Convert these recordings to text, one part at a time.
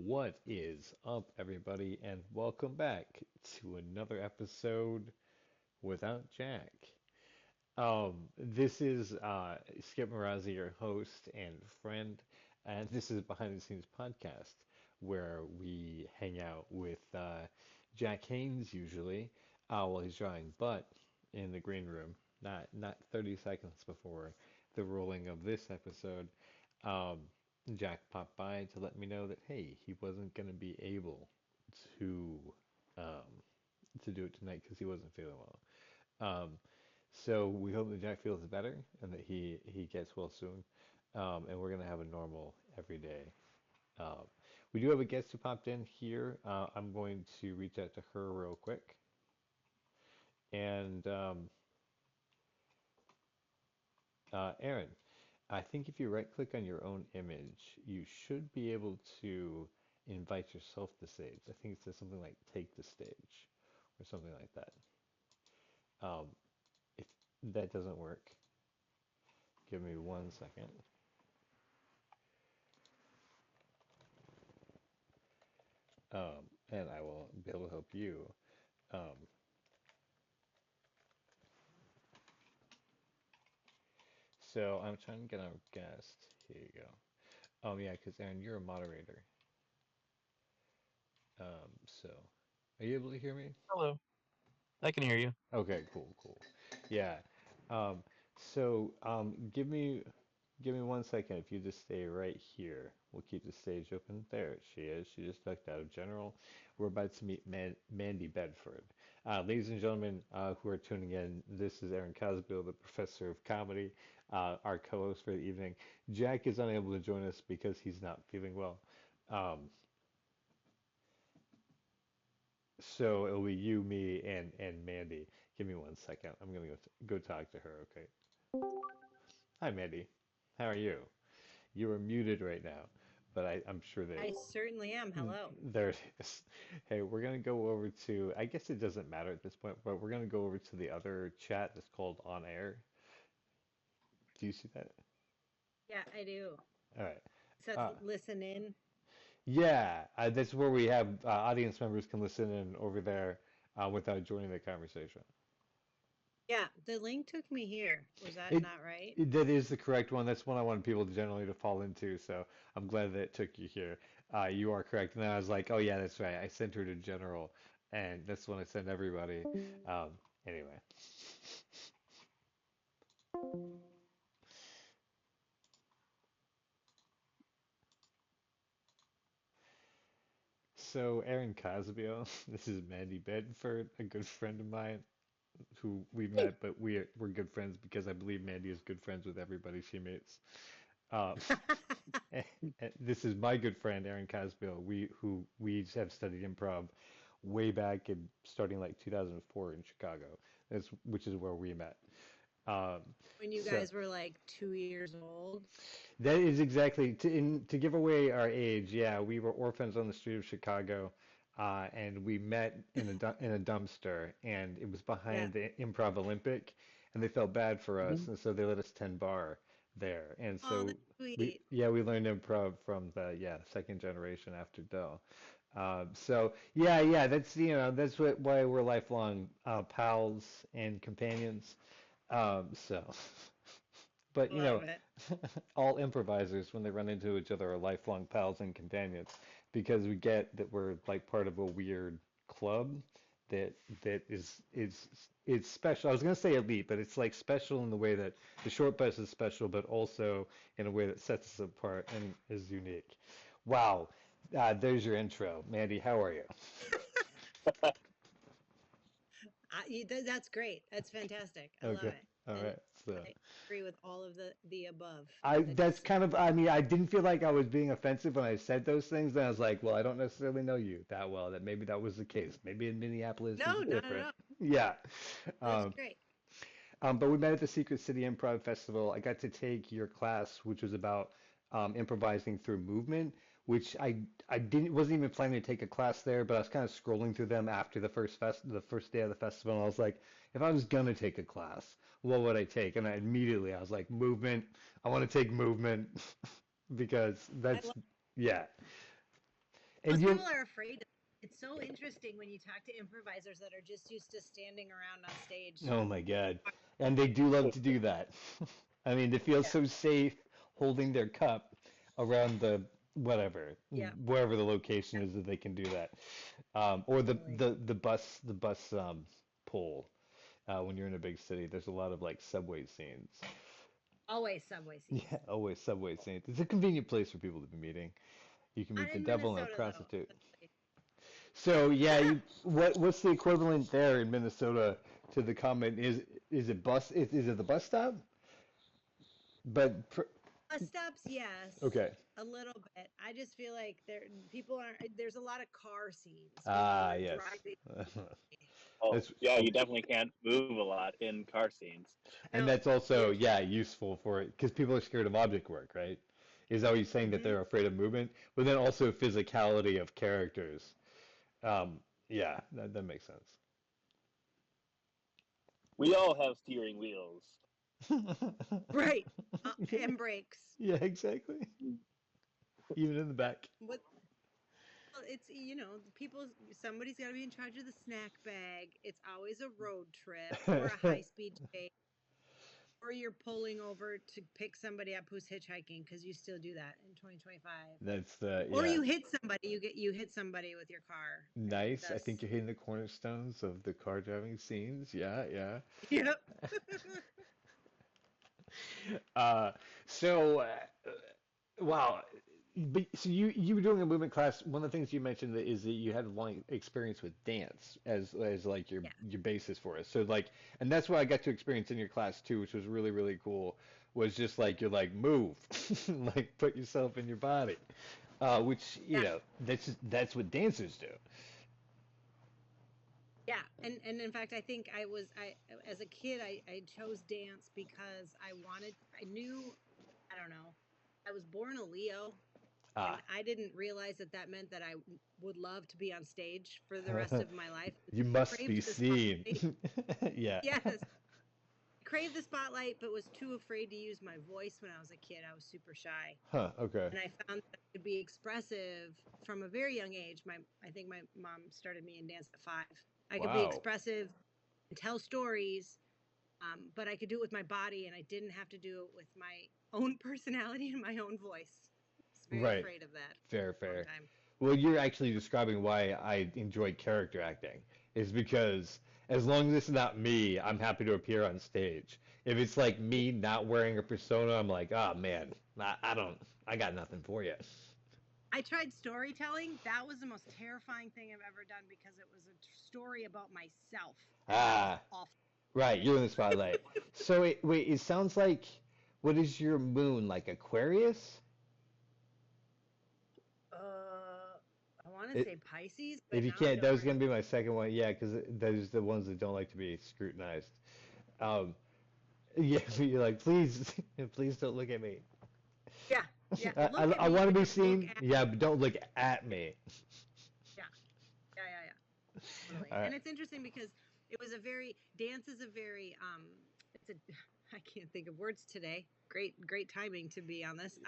What is up, everybody, and welcome back to another episode without Jack. This is Skip Marazzi, your host and friend, and this is Behind the Scenes podcast where we hang out with Jack Haynes usually while he's drawing, but in the green room, not 30 seconds before the rolling of this episode. Um, Jack popped by to let me know that hey, he wasn't going to be able to um, to do it tonight because he wasn't feeling well. Um, so we hope that Jack feels better and that he gets well soon. And we're gonna have a normal everyday. Um, we do have a guest who popped in here. I'm going to reach out to her real quick. And Aaron, I think if you right click on your own image, you should be able to invite yourself to stage. I think it says something like take the stage or something like that. Um, if that doesn't work, give me 1 second. And I will be able to help you. Um, so I'm trying to get our guest. Here you go. Yeah, because Aaron, you're a moderator. So are you able to hear me? Hello, I can hear you. Okay, cool, cool. Yeah. Um, give me 1 second. If you just stay right here, we'll keep the stage open. There she is. She just ducked out of general. We're about to meet Mandy Bedford. Ladies and gentlemen who are tuning in, this is Aaron Cosbill, the professor of comedy, our co-host for the evening. Jack is unable to join us because he's not feeling well. Um, so it'll be you, me, and Mandy. Give me 1 second. I'm gonna go talk to her. Okay. Hi, Mandy. How are you? You are muted right now, but I'm sure that I certainly am. Hello. there it is. Hey, we're gonna go over to. I guess it doesn't matter at this point, but we're gonna go over to the other chat that's called On Air. Do you see that? Yeah, I do. All right. So it's Uh, listen in. yeah, that's where we have audience members can listen in over there without joining the conversation. Yeah, the link took me here. Was that It, not right? that is the correct one. That's one I want people to generally to fall into. So I'm glad that it took you here. You are correct. And then I was like, oh yeah, that's right. I sent her to general, and that's when I send everybody. Anyway, so Aaron Cosbio, this is Mandy Bedford, a good friend of mine who we Hey. met, but we're good friends because I believe Mandy is good friends with everybody she meets. Uh, and this is my good friend Aaron Casbill. We have studied improv way back in starting like 2004 in Chicago. Which is where we met. Um, When you so guys were like 2 years old. that is exactly to give away our age. Yeah, we were orphans on the street of Chicago, and we met in a dumpster, and it was Yeah. behind the Improv Olympic, and they felt bad for us, Mhm. and so they let us 10 bar there, and Oh, so that's sweet. we learned improv from the second generation after Dell. So yeah, that's that's why we're lifelong pals and companions. So. But I love it. all improvisers when they run into each other are lifelong pals and companions because we get that we're like part of a weird club that is special. I was gonna say elite, but it's like special in the way that the short bus is special, but also in a way that sets us apart and is unique. Wow, there's your intro, Mandy. How are you? That's great. That's fantastic. I love Okay, it. all And right. So. I agree with all of the above that you That's said. kind of, I mean, I didn't feel like I was being offensive when I said those things. And I was like, well, I don't necessarily know you that well. That maybe that was the case. Maybe in Minneapolis it's No, no, no, different. no. Yeah. That's Um, great. but we met at the Secret City Improv Festival. I got to take your class, which was about improvising through movement, which I didn't wasn't even planning to take a class there, but I was kind of scrolling through them after the first day of the festival, and I was like, if I was gonna take a class, what would I take? And I was like, movement. I want to take movement because I that's love yeah. And Most you, people are afraid. It's so interesting when you talk to improvisers that are just used to standing around on stage. oh my God, and they do love to do that. I mean, they feel Yeah, so safe holding their cup around the whatever, yeah, wherever the location is that they can do that. Or definitely. the bus pole. When you're in a big city, there's a lot of like subway scenes. Always subway scenes. Yeah, always subway scenes. It's a convenient place for people to be meeting. You can Not meet the in devil and a Minnesota though. prostitute. Let's say. So yeah, what's the equivalent there in Minnesota to the comment? Is it is it the bus stop? But Bus stops, yes, okay. a little bit. I just feel like people are there's a lot of car scenes. People Ah, are yes. driving. Oh, That's yeah, you definitely can't move a lot in car scenes. and No, that's also you can't. yeah useful for it because people are scared of object work, right? Is that what you're saying that Hmm. they're afraid of movement, but then also physicality of characters. Yeah, that makes We all have steering wheels. sense. Right. Yeah, And brakes. yeah, exactly. Even in the Yeah. back. What it's people somebody's got to be in charge of the snack bag. It's always a road trip or a high speed chase or you're pulling over to pick somebody up who's hitchhiking because you still do that in 2025. That's the Or yeah. you hit somebody, you hit somebody with your car. And Nice. I think thus you're hitting the cornerstones of the car driving scenes. Yeah, yeah. yep. Uh, so, wow. But so you were doing a movement class. One of the things you mentioned that is that you had a long experience with dance as like Yeah. your basis for it. So like, and that's what I got to experience in your class too, which was really really cool. Was just like you're like move, like put yourself in your body, which Yeah. that's what dancers do. Yeah, and in fact, I think I as a kid I chose dance because I knew I don't know I was born a Leo, and Ah, I didn't realize that that meant that I would love to be on stage for the rest of my life. you I must be craved the seen. spotlight. Yeah. Yes, I craved the spotlight, but was too afraid to use my voice when I was a kid. I was super shy, Huh, okay. and I found that I could be expressive from a very young age. I think my mom started me in dance at 5. I could be Wow. expressive and tell stories, but I could do it with my body, and I didn't have to do it with my own personality and my own voice. I was very Right. afraid of that Fair, for a long fair. time. Well, you're actually describing why I enjoy character acting, is because as long as it's not me, I'm happy to appear on stage. If it's like me not wearing a persona, I'm like, oh man, I don't, I got nothing for you. I tried storytelling. That was the most terrifying thing I've ever done because it was a story about myself, and that was Ah, awful. right, you're in the spotlight. So wait, it sounds like, what is your moon, like Aquarius? I want to It, say Pisces, but if you now I can't, that don't was gonna be remember. my second one. Yeah, because those are the ones that don't like to be scrutinized. Um, yeah, you're like, please, please don't look at me. Yeah, yeah. I, I, Look at I me, want to but be don't look seen. at. Yeah, but don't look at me. Yeah, yeah, yeah, yeah. Totally. All And right. it's interesting because it was a very dance is a very it's a I can't think of words today. Great timing to be on this.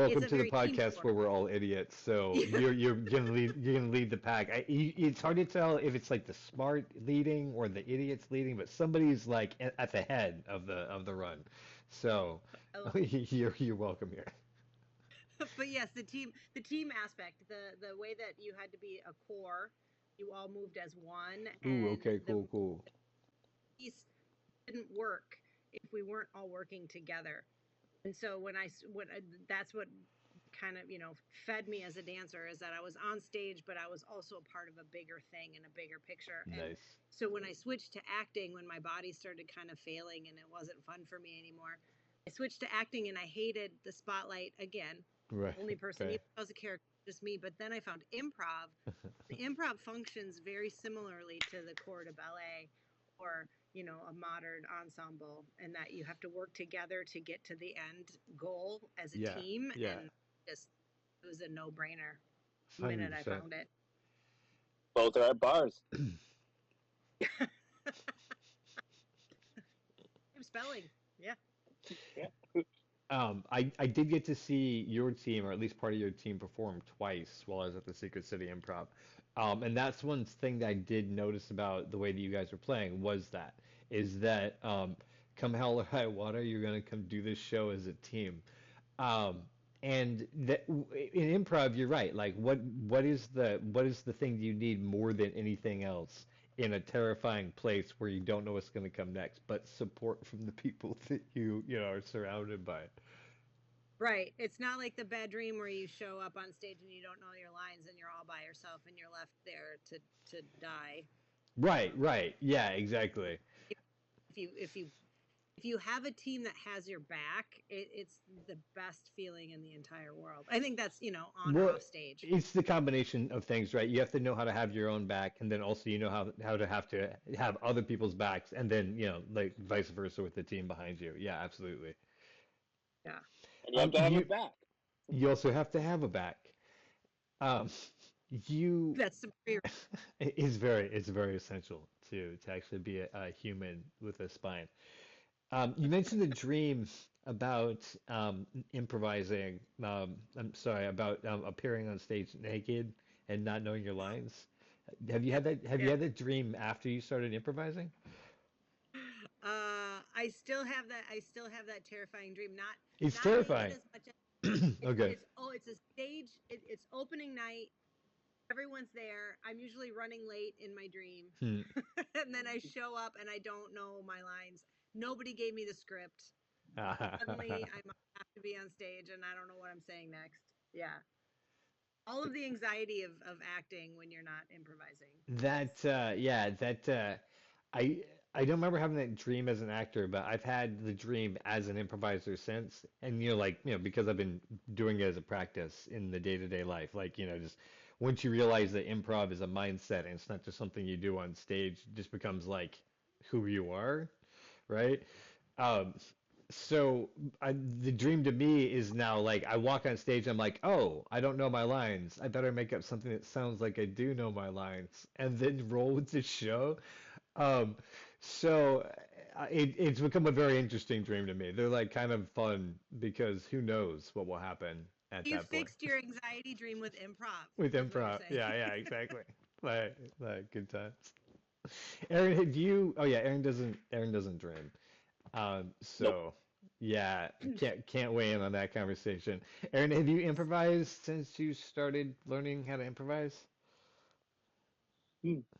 It's Welcome a to the very team podcast sport. where we're all idiots. So Yeah. you're gonna lead the pack. It's hard to tell if it's like the smart leading or the idiots leading, but somebody's like at the head of the run. So Oh, you're welcome here. but yes, the team aspect, the way that you had to be a core, you all moved as one, Ooh, and okay, the cool, cool. piece didn't work if we weren't all working together. And so that's what kind of fed me as a dancer, is that I was on stage, but I was also a part of a bigger thing and a bigger picture. And Nice. so when I switched to acting, when my body started kind of failing and it wasn't fun for me anymore, I switched to acting, and I hated the spotlight again. Right. Only person, even Okay. though I was a character, just me. But then I found improv. The improv functions very similarly to the corps de ballet, or a modern ensemble, and that you have to work together to get to the end goal as a Yeah. team. Yeah. And just it was a no-brainer the minute I 100%. found it. Both are at bars. Same spelling. Yeah. Yeah. I did get to see your team, or at least part of your team, perform twice while I was at the Secret City Improv. And that's one thing that I did notice about the way that you guys were playing was that come hell or high water, you're gonna come do this show as a team. Um, and that in improv, you're right. Like, what is the thing you need more than anything else in a terrifying place where you don't know what's going to come next, but support from the people that you know are surrounded by. Right. It's not like the bad dream where you show up on stage and you don't know your lines and you're all by yourself and you're left there to die. Right, right. Yeah, exactly. If you if you if you have a team that has your back, it's the best feeling in the entire world. I think that's, on or Well, off stage. it's the combination of things, right? You have to know how to have your own back, and then also you know how to have other people's backs, and then like vice versa with the team behind you. Yeah, absolutely. Yeah. And you have to have a You back. you also have to have a back. Um, you That's the pre it's very essential to actually be a human with a spine. You mentioned a dream about improvising. I'm sorry, about appearing on stage naked and not knowing your lines. Have you Yeah. had that? Have you Yeah. had that dream after you started improvising? I still have that terrifying dream. It's Not naked terrifying. as much as it's Okay. it's oh it's a stage. It's opening night. Everyone's there. I'm usually running late in my dream. Hmm. And then I show up and I don't know my lines. Nobody gave me the script. Suddenly I might have to be on stage and I don't know what I'm saying next. Yeah. All of the anxiety of acting when you're not improvising is Yeah, I I don't remember having that dream as an actor, but I've had the dream as an improviser since. And because I've been doing it as a practice in the day-to-day life, like, just once you realize that improv is a mindset and it's not just something you do on stage, it just becomes like who you are, right? Um, the dream to me is now like I walk on stage, I'm like, oh, I don't know my lines. I better make up something that sounds like I do know my lines, and then roll with the show. Um, it's become a very interesting dream to me. They're like kind of fun because who knows what will happen at you that point fixed your anxiety dream with improv, with is what you're improv. saying. Yeah, yeah, exactly. Like good times. Aaron, have you? Oh yeah, Aaron doesn't dream. Nope. So yeah, can't weigh in on that conversation. Aaron, have you improvised since you started learning how to improvise?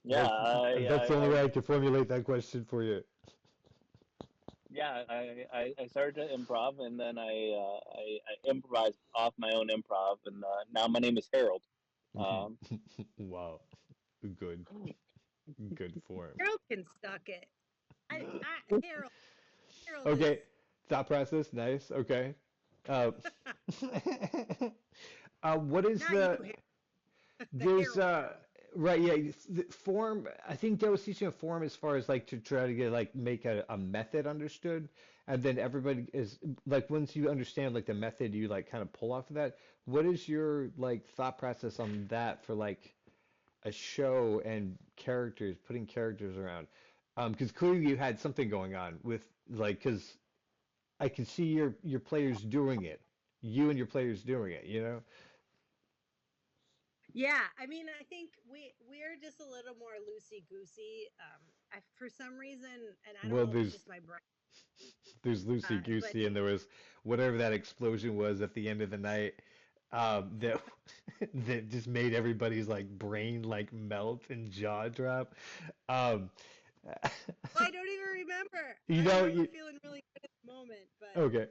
Yeah, That's that's the only way I can formulate that question for you. I started to improv, and then I improvised off my own improv, and now my name is Harold. Um, Wow, good, good form. Harold can suck it. Harold, Harold Okay, is. thought process, nice. Okay. Uh, what is Not you, the there's Harold girl. right, yeah, the form. I think that was teaching a form as far as like to try to get like make a method understood, and then everybody is like once you understand like the method, you like kind of pull off of that. What is your like thought process on that for like a show and characters, putting characters around? Because clearly you had something going on with like because I can see your players doing it, you and your players doing it, you know? Yeah, I mean, I think we're just a little more loosey goosey. For some reason, and I don't Well, know if it's there's just my brain. there's Lucy But Goosey, and there was whatever that explosion was at the end of the night, that that just made everybody's like brain like melt and jaw drop. Um, I don't even remember. you I know, remember feeling really good at the moment, but okay.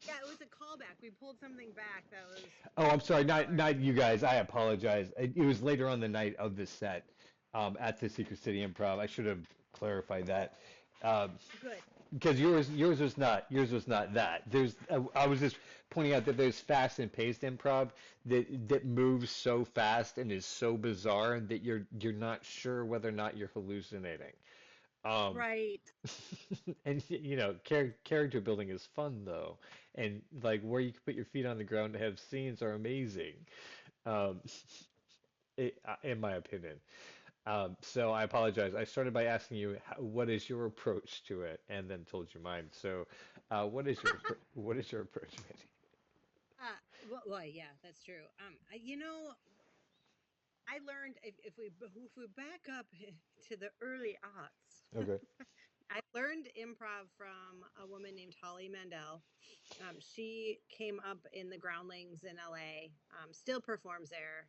yeah, it was a callback. We pulled something back that was Oh, I'm sorry, not stellar. not you guys. I apologize. It was later on the night of the set, at the Secret City Improv. I should have clarified that. Um, Good. Because yours was not that. I was just pointing out that there's fast and paced improv that moves so fast and is so bizarre that you're not sure whether or not you're hallucinating. Um, Right. and character building is fun though, and like where you can put your feet on the ground and have scenes are amazing. Um, in my opinion. So I apologize. I started by asking you what is your approach to it, and then told you mine. So, what is your approach, Mandy? well, yeah, that's true. I learned if we back up to the early aughts, Okay. I learned improv from a woman named Holly Mandel. She came up in the Groundlings in LA, still performs there,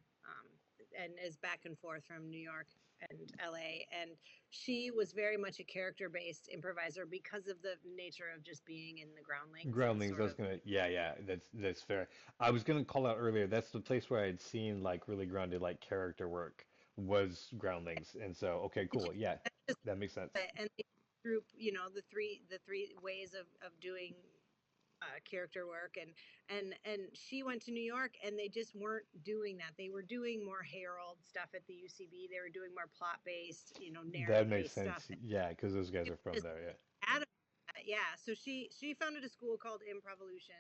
and is back and forth from New York and LA. And she was very much a character based improviser because of the nature of just being in the Groundlings and Groundlings, I sort was of. gonna, yeah, yeah, that's fair. I was gonna call out earlier. That's the place where I had seen like really grounded like character work was Groundlings, and so okay, cool, yeah, that makes sense. And the group, the three ways of doing character work, and she went to New York, and they just weren't doing that. They were doing more Herald stuff at the UCB. They were doing more plot based, That narrative makes based sense. stuff. Yeah, because those guys are from Just there. Yeah. adamant yeah. So she founded a school called Improvolution.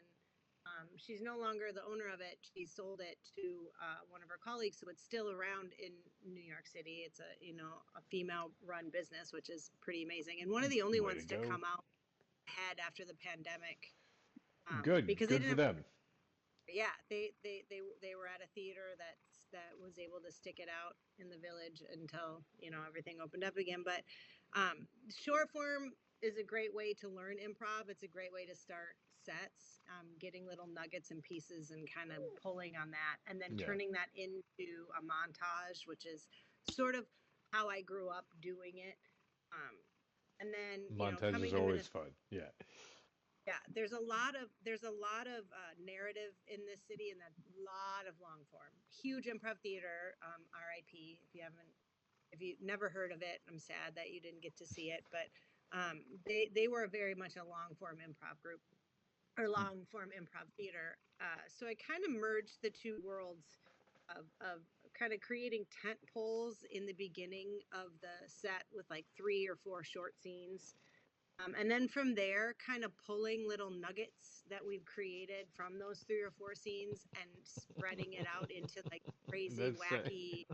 She's no longer the owner of it. She sold it to one of her colleagues, so it's still around in New York City. It's a female run business, which is pretty amazing, and one of the only Way to ones to go. come out ahead after the pandemic, Good, because they good for didn't them. yeah, they were at a theater that was able to stick it out in the village until everything opened up again. But short form is a great way to learn improv. It's a great way to start sets, getting little nuggets and pieces and kind of pulling on that, and then Yeah. turning that into a montage, which is sort of how I grew up doing it. Um, and then Montages coming are to always Minnesota. fun. Yeah. Yeah, there's a lot of narrative in this city, and a lot of long form. Huge improv theater, RIP. If you've never heard of it, I'm sad that you didn't get to see it. But they were very much a long form improv group, or long form improv theater. So I kind of merged the two worlds of kind of creating tent poles in the beginning of the set with like 3 or 4 short scenes, and then from there, kind of pulling little nuggets that we've created from those 3 or 4 scenes and spreading it out into like crazy, That's wacky,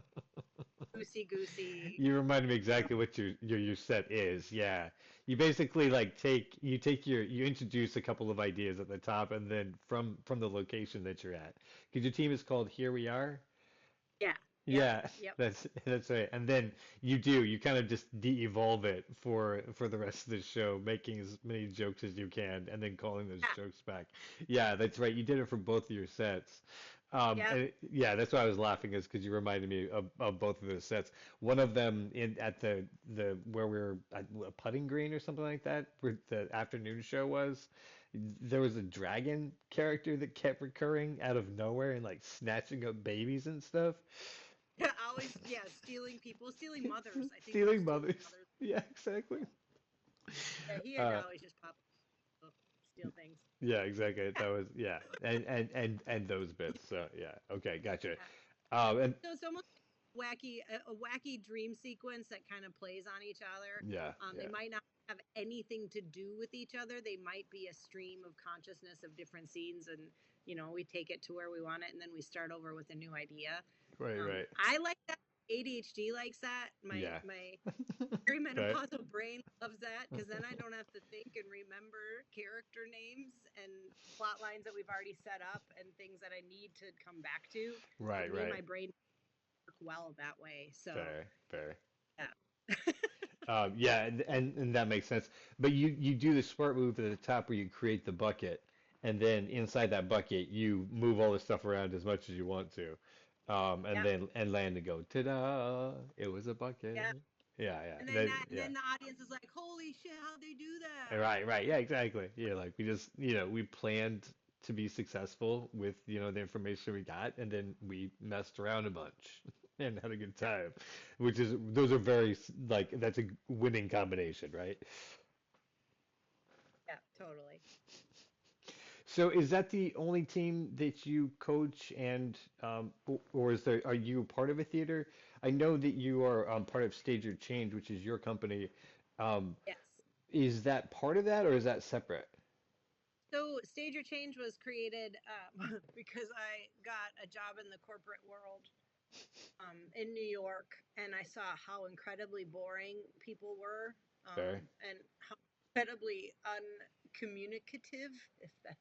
goosey goosey. you remind me exactly what your set is. Yeah. You basically like take your you introduce a couple of ideas at the top and then from the location that you're at. Because your team is called Here We Are. Yeah. Yep. Yeah, Yep. that's right. And then you kind of just de-evolve it for the rest of the show, making as many jokes as you can, and then calling those Yeah. jokes back. Yeah, that's right. You did it for both of your sets. Yep. Yeah, that's why I was laughing is because you reminded me of both of those sets. One of them in at the where we were at a putting green or something like that, where the afternoon show was. There was a dragon character that kept recurring out of nowhere and like snatching up babies and stuff. Yeah. Always. Yeah. Stealing mothers. I think it was Stealing stealing mothers. mothers. Yeah, exactly. Yeah. He had to Uh, always just pop up, steal things. yeah, exactly. Yeah. That was yeah, and those bits. So yeah, okay, gotcha. Yeah. And So it's almost wacky, a wacky dream sequence that kind of plays on each other. yeah, They yeah, might not have anything to do with each other. They might be a stream of consciousness of different scenes, and we take it to where we want it, and then we start over with a new idea. right, right. I like that. ADHD likes that. My Yeah. my Okay. perimenopausal brain loves that, because then I don't have to think and remember character names and plot lines that we've already set up and things that I need to come back to. Like Right, me and right. my brain work well that way. So Fair, fair. yeah. Yeah, and that makes sense. But you do the smart move at the top where you create the bucket, and then inside that bucket you move all the stuff around as much as you want to, and Yep. then and land and go, ta-da! It was a bucket. Yeah. Yeah, yeah, And then that, that and yeah. then the audience is like, holy shit, how'd they do that? Right, right. Yeah, exactly. Yeah, like we just, we planned to be successful with, the information we got, and then we messed around a bunch and had a good Yeah. time, which is, those are very, like, that's a winning combination, right? Yeah, totally. So is that the only team that you coach and, or are you part of a theater? I know that you are part of Stage Your Change, which is your company. Um, Yes. is that part of that or is that separate? So Stage Your Change was created because I got a job in the corporate world, in New York, and I saw how incredibly boring people were, Fair. and how incredibly uncommunicative, if that's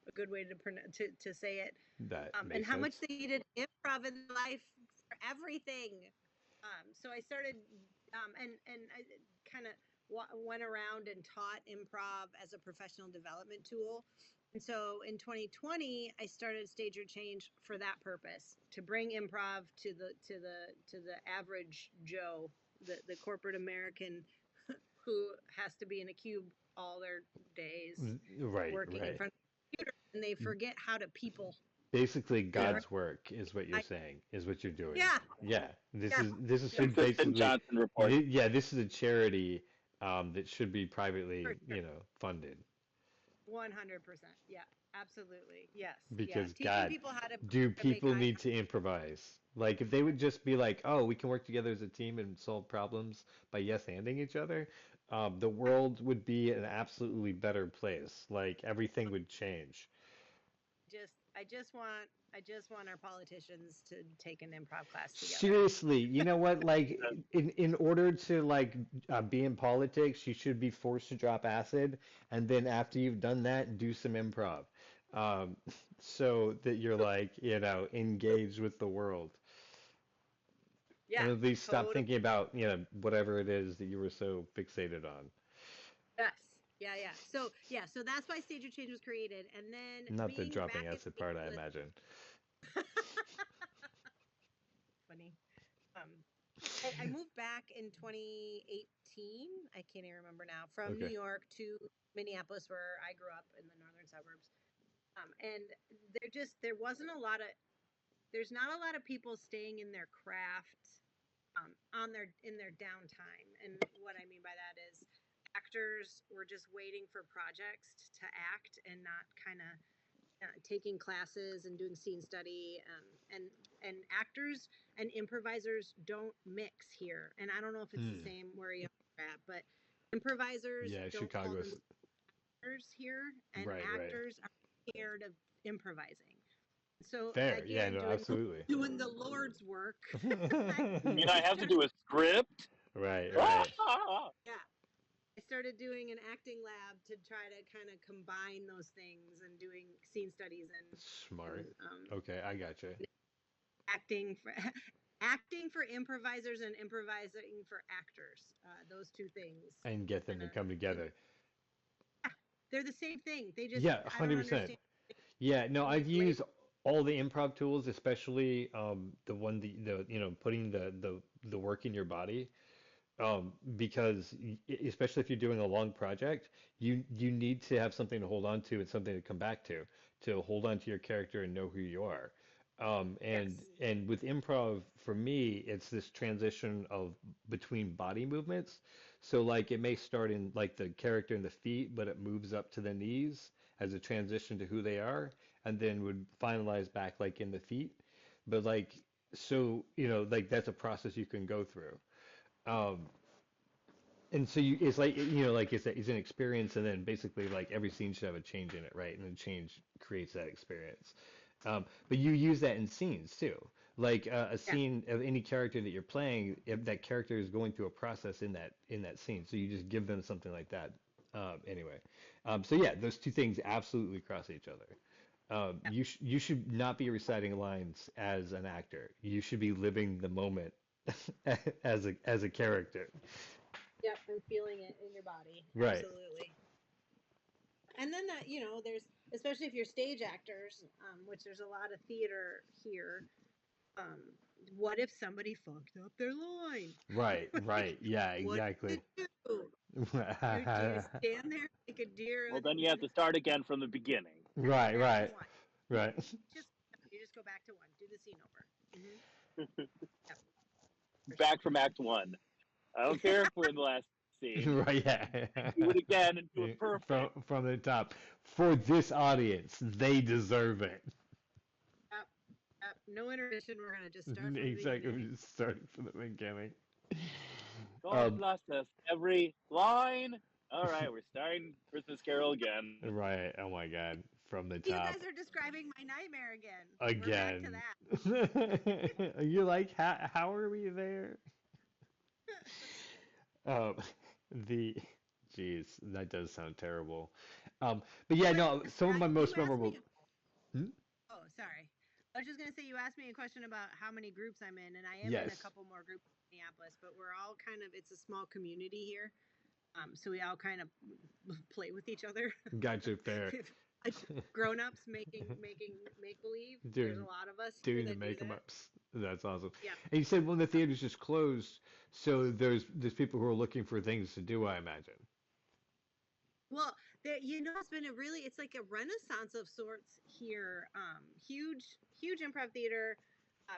a good way to say it, That and makes how much sense. they needed improv in their life for everything. So I started, and I kind of went around and taught improv as a professional development tool. And so in 2020, I started Stage Your Change for that purpose, to bring improv to the average Joe, the corporate American who has to be in a cube all their days, Right, working in right. front of a computer, and they forget how to people. Basically, Yeah. God's work is what you're I, saying, is what you're doing. yeah, Yeah, yeah, yeah, should Consistent basically, Johnson report. yeah, this is a charity that should be for privately, sure. funded 100%. Yeah, absolutely. Yes. Yeah. because Teaching God, people how do to make people eye need to improvise? Like, if they would just be like, oh, we can work together as a team and solve problems by yes-anding each other, the world would be an absolutely better place. Like, everything would change. I just want our politicians to take an improv class together. Seriously, you know what? Like, in order to like be in politics, you should be forced to drop acid, and then after you've done that, do some improv, um, so that you're like, engaged with the world, and Yeah, at least stop totally. thinking about, whatever it is that you were so fixated on. Yes. Yeah, yeah. So that's why Stage of Change was created. And then Not the being dropping back in acid St. part, I Louis, imagine. funny. Um, I moved back in 2018. I can't even remember now, from New Okay. York to Minneapolis, where I grew up in the northern suburbs. And there wasn't a lot of there's not a lot of people staying in their craft, on their in their downtime. And what I mean by that is actors were just waiting for projects to act, and not kind of taking classes and doing scene study, and actors and improvisers don't mix here. And I don't know if it's the Hmm. same where you're at, but improvisers Yeah, don't call Chicago's themselves actors here, and right, right. actors are scared of improvising. So Fair. Yeah, again, no, doing absolutely. doing the Lord's work, You mean I have to started, do a script? Right, right. Ah! yeah, I started doing an acting lab to try to kind of combine those things, and doing scene studies, and Smart. Okay, I gotcha. acting for acting for improvisers and improvising for actors. Those two things And get them kind to of, come together. they're the same thing. They just, Yeah, I don't 100%. understand Yeah, no, the I've used all the improv tools, especially the one the putting the work in your body. Because especially if you're doing a long project, you need to have something to hold on to and something to come back to hold on to your character and know who you are. And Yes, and with improv, for me, it's this transition of between body movements. So like it may start in like the character in the feet, but it moves up to the knees as a transition to who they are, and then would finalize back like in the feet. But like so, like that's a process you can go through. Um, and so it's like like it's an experience, and then basically like every scene should have a change in it, right? And then change creates that experience. But you use that in scenes too, like a yeah, scene of any character that you're playing. If that character is going through a process in that scene, so you just give them something like that. Anyway, so yeah, those two things absolutely cross each other. yeah, You should not be reciting lines as an actor. You should be living the moment as a character. yep, and feeling it in your body, Right. absolutely. And then that, there's, especially if you're stage actors, which there's a lot of theater here. Um, what if somebody fucked up their line? Right, Right? right. Yeah, What do exactly. you do? Do you stand there like a deer Well, with then you have to start again from the beginning. Right, back to right, one? right. Just you just go back to one. Do the scene over. Yep, for Back sure. from Act One. I don't care if we're in the last scene. Right, Do yeah. it again and do it perfect. From the top. For this audience, they deserve it. Yep, yep. No intermission. We're gonna just start from the Exactly. beginning. We just started from the beginning. God Um, bless us. Every line. All right, we're starting Christmas Carol again. right. Oh my God. from the You top guys are describing my nightmare again. We're back to again. that. You're like, how are we there? Um, the, Jeez, that does sound terrible. But Oh, yeah, but no, some of my you most asked me. memorable. Hmm? Oh, sorry. I was just gonna say you asked me a question about how many groups I'm in, and I am in a Yes, couple more groups in Minneapolis, but we're all kind of it's a small community here. So we all kind of play with each other. gotcha, fair. Like grown-ups making make believe. There's a Doing lot of us here doing the that do make 'em that. ups. That's awesome. Yeah. And you said one of the theaters just closed, so there's people who are looking for things to do, I imagine. Well, there, it's been a really, it's like a renaissance of sorts here. Huge improv theater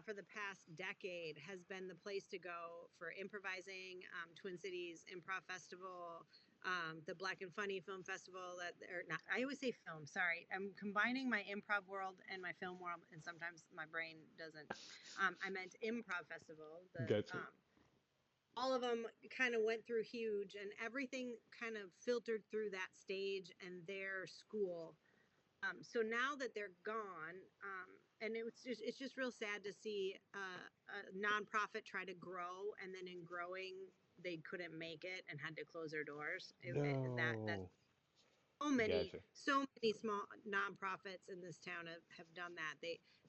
for the past decade has been the place to go for improvising. Twin Cities Improv Festival, the Black and Funny Film Festival. That or not, I always say film. Sorry, I'm combining my improv world and my film world, and sometimes my brain doesn't. I meant Improv Festival. The Gotcha. all of them kind of went through huge and everything kind of filtered through that stage and their school. So now that they're gone, and it's just real sad to see a nonprofit try to grow and then in growing they couldn't make it and had to close their doors. That No. Gotcha. so many small nonprofits in this town have done that.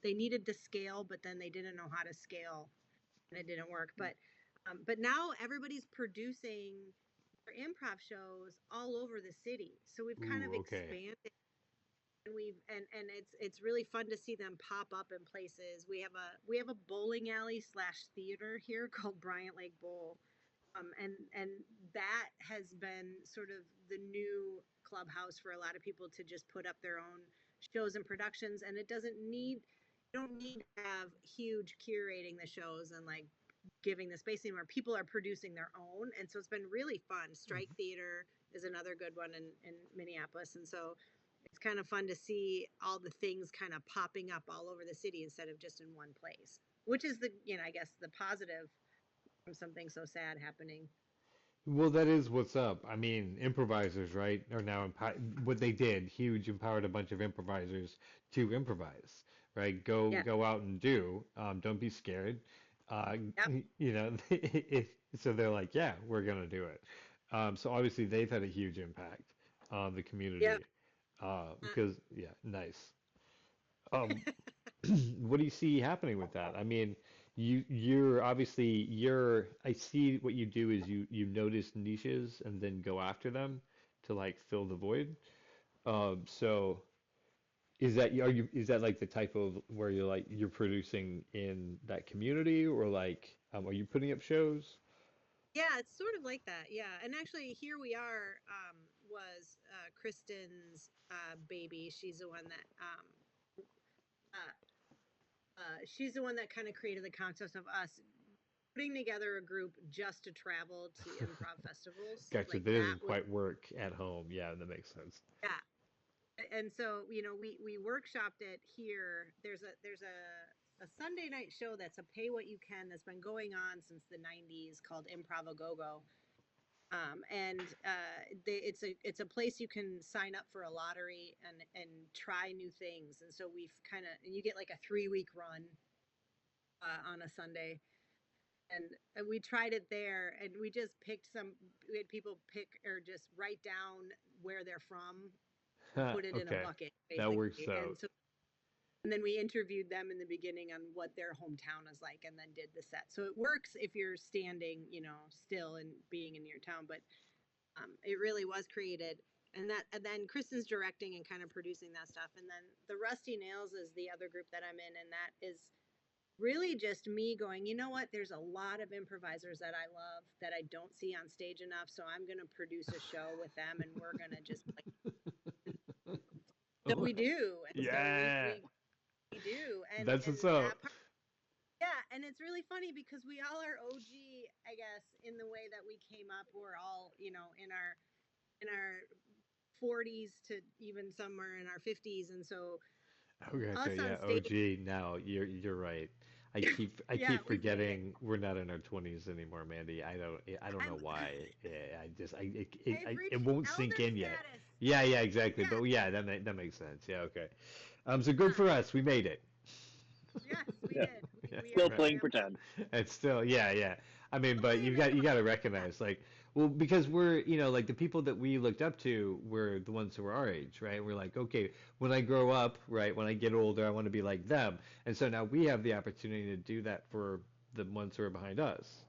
They needed to scale, but then they didn't know how to scale and it didn't work. But now everybody's producing their improv shows all over the city. So we've kind of Ooh, okay. expanded and it's really fun to see them pop up in places. We have a bowling alley slash theater here called Bryant Lake Bowl. And that has been sort of the new clubhouse for a lot of people to just put up their own shows and productions. And you don't need to have huge curating the shows and like giving the space anymore. People are producing their own, and so it's been really fun. Strike Theater is another good one in Minneapolis, and so it's kind of fun to see all the things kind of popping up all over the city instead of just in one place. Which is I guess the positive from something so sad happening. Well, that is what's up. I mean, improvisers, right, are now what they did, huge, empowered a bunch of improvisers to improvise, right? Go Yeah. go out and do. Don't be scared. Uh, Yep. so they're like, yeah, we're gonna do it. So obviously they've had a huge impact on the Yep. community. Because yeah, nice. Um, what do you see happening with that? I mean, you're obviously I see what you do is you notice niches and then go after them to like fill the void. So is that like the type of where you're producing in that community or like are you putting up shows? Yeah, it's sort of like that. Yeah. And actually here we are was Kristen's baby. She's the one that uh, she's the one that kind of created the concept of us putting together a group just to travel to improv festivals. Gotcha. Like That that doesn't was, quite work at home. Yeah, that makes sense. yeah. And so, we workshopped it here. There's a Sunday night show that's a pay what you can that's been going on since the 90s called Improv a Go Go. And it's a place you can sign up for a lottery and try new things. And so and you get like a 3-week run on a Sunday. And we tried it there and we had people pick or just write down where they're from and put it in a Okay, bucket that works basically. out. And then we interviewed them in the beginning on what their hometown is like and then did the set. So it works if you're standing, still and being in your town, but it really was created. And then Kristen's directing and kind of producing that stuff. And then the Rusty Nails is the other group that I'm in, and that is really just me going, you know what? There's a lot of improvisers that I love that I don't see on stage enough, so I'm going to produce a show with them, and we're going to just play. So we do, and so Yeah, we do, that's and what's up. that part, yeah, and it's really funny because we all are OG, I guess, in the way that we came up. We're all, in our 40s to even somewhere in our 50s, and so Oh, gotcha. us Yeah, on stage. OG. Now you're right. I Yeah, keep we made it. forgetting we're not in our 20s anymore, Mandy. I don't know I'm why. Yeah, I just I've it reached won't sink elder in yet. status. Yeah, yeah, exactly. Yes, But yeah, that makes sense. Yeah, okay. So good huh? for us. We made it. Yes, we Yeah. did. Yeah, We are Still right. playing grandpa. pretend. It's still, yeah, yeah. I mean, but Only a little. you got to Yeah. recognize, like, well, because we're, like the people that we looked up to were the ones who were our age, right? We're like, okay, when I grow up, right, when I get older, I want to be like them. And so now we have the opportunity to do that for the ones who are behind us.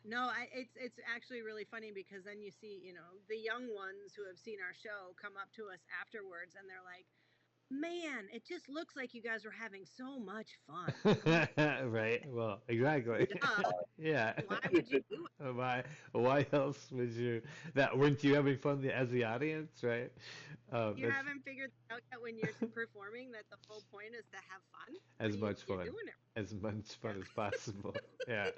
No, it's actually really funny because then you see, the young ones who have seen our show come up to us afterwards and they're like, "Man, it just looks like you guys are having so much fun." I'm like, Right? Well, exactly. "Duh, Yeah. why would you do it?" Why else would you that weren't you having fun as the audience, right? You That's haven't figured out yet when you're performing that the whole point is to have fun? What as are you much you're fun doing it? as much Yeah. fun as possible. Yeah.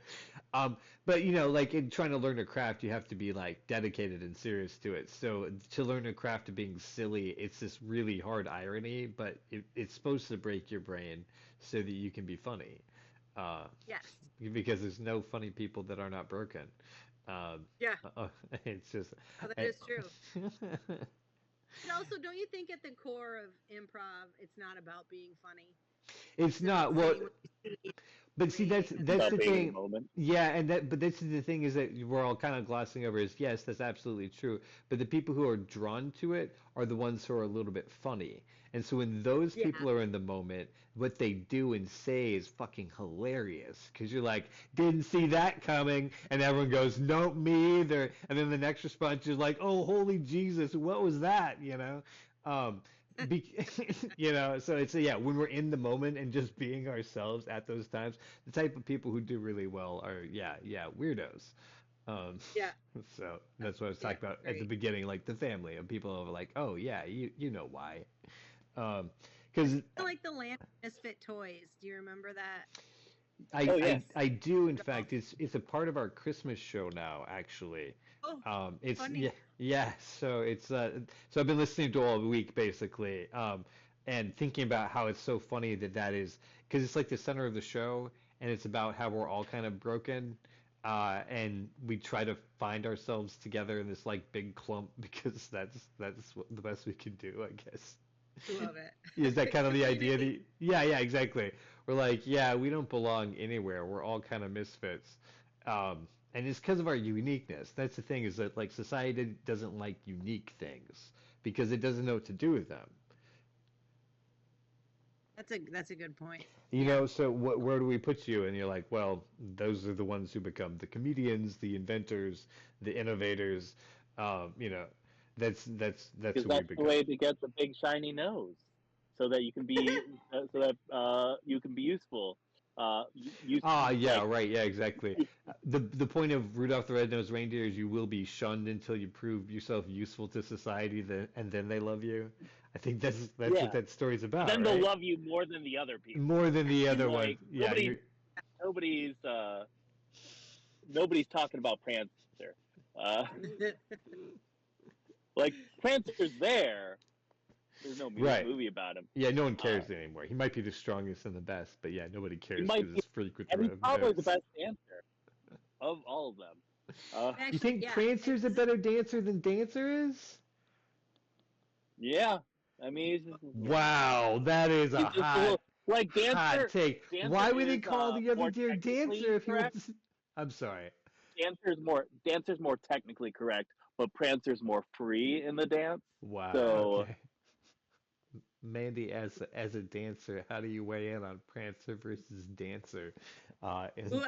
But like in trying to learn a craft, you have to be like dedicated and serious to it. So to learn a craft of being silly, it's this really hard irony, but it's supposed to break your brain so that you can be funny. Uh, Yes. because there's no funny people that are not broken. Um, Yeah. it's just, Oh, that I, is true. But also, don't you think at the core of improv, it's not about being funny? it's It's about not well. saying what you see, But see, creating a that's About the being in the thing. moment. Yeah, and but this is the thing is that we're all kind of glossing over is yes, that's absolutely true. But the people who are drawn to it are the ones who are a little bit funny. And so when those yeah. people are in the moment, what they do and say is fucking hilarious. Because you're like, didn't see that coming, and everyone goes, nope, me either. And then the next response is like, oh, holy Jesus, what was that? Um, be, so it's yeah, when we're in the moment and just being ourselves at those times, the type of people who do really well are yeah, weirdos. Um, Yeah. so that's what I was Yeah. talking about at the Great. beginning, like the family of people who are like, oh yeah, you know why. Because I like the Land of Misfit Toys. Do you remember that? Oh, I yes. I do in Rudolph? fact it's a part of our Christmas show now actually. Oh, It's funny. yeah so it's so I've been listening to all week basically and thinking about how it's so funny that is because it's like the center of the show and it's about how we're all kind of broken and we try to find ourselves together in this like big clump because that's what, the best we can do I guess. Love it. Is that kind of the idea? Community. Yeah, yeah, exactly. We're like, yeah, we don't belong anywhere. We're all kind of misfits. And it's because of our uniqueness. That's the thing is that like society doesn't like unique things because it doesn't know what to do with them. That's a good point. You Yeah. know, so where do we put you? And you're like, well, those are the ones who become the comedians, the inventors, the innovators. You know, that's Because who we that's the become. way to get the big shiny nose, so that you can be you can be useful. Use Ah, yeah, like right, yeah, exactly. The point of Rudolph the Red-Nosed Reindeer is you will be shunned until you prove yourself useful to society, and then they love you. I think that's what yeah. that story's about, Then they'll right? love you more than the other More people. than the other ones. Like Yeah, you're nobody's nobody's talking about Prancer. Uh, like Prancer's there. There's no right. movie about him. Yeah, no one Uh, cares anymore. He might be the strongest and the best, but yeah, nobody he cares might because be, it's frequent and he's red probably the nose. best dancer of all of them. You Actually, think yeah. Prancer's a better dancer than Dancer is? Yeah, I mean, Wow, that is a he's just a little like hot take. Dancer Why would they is call the other more deer Dancer technically if he correct. was? I'm sorry. Dancer's more technically correct, but Prancer's more free in the dance. Wow. So Okay. Mandy, as a dancer, how do you weigh in on Prancer versus Dancer? Ooh, And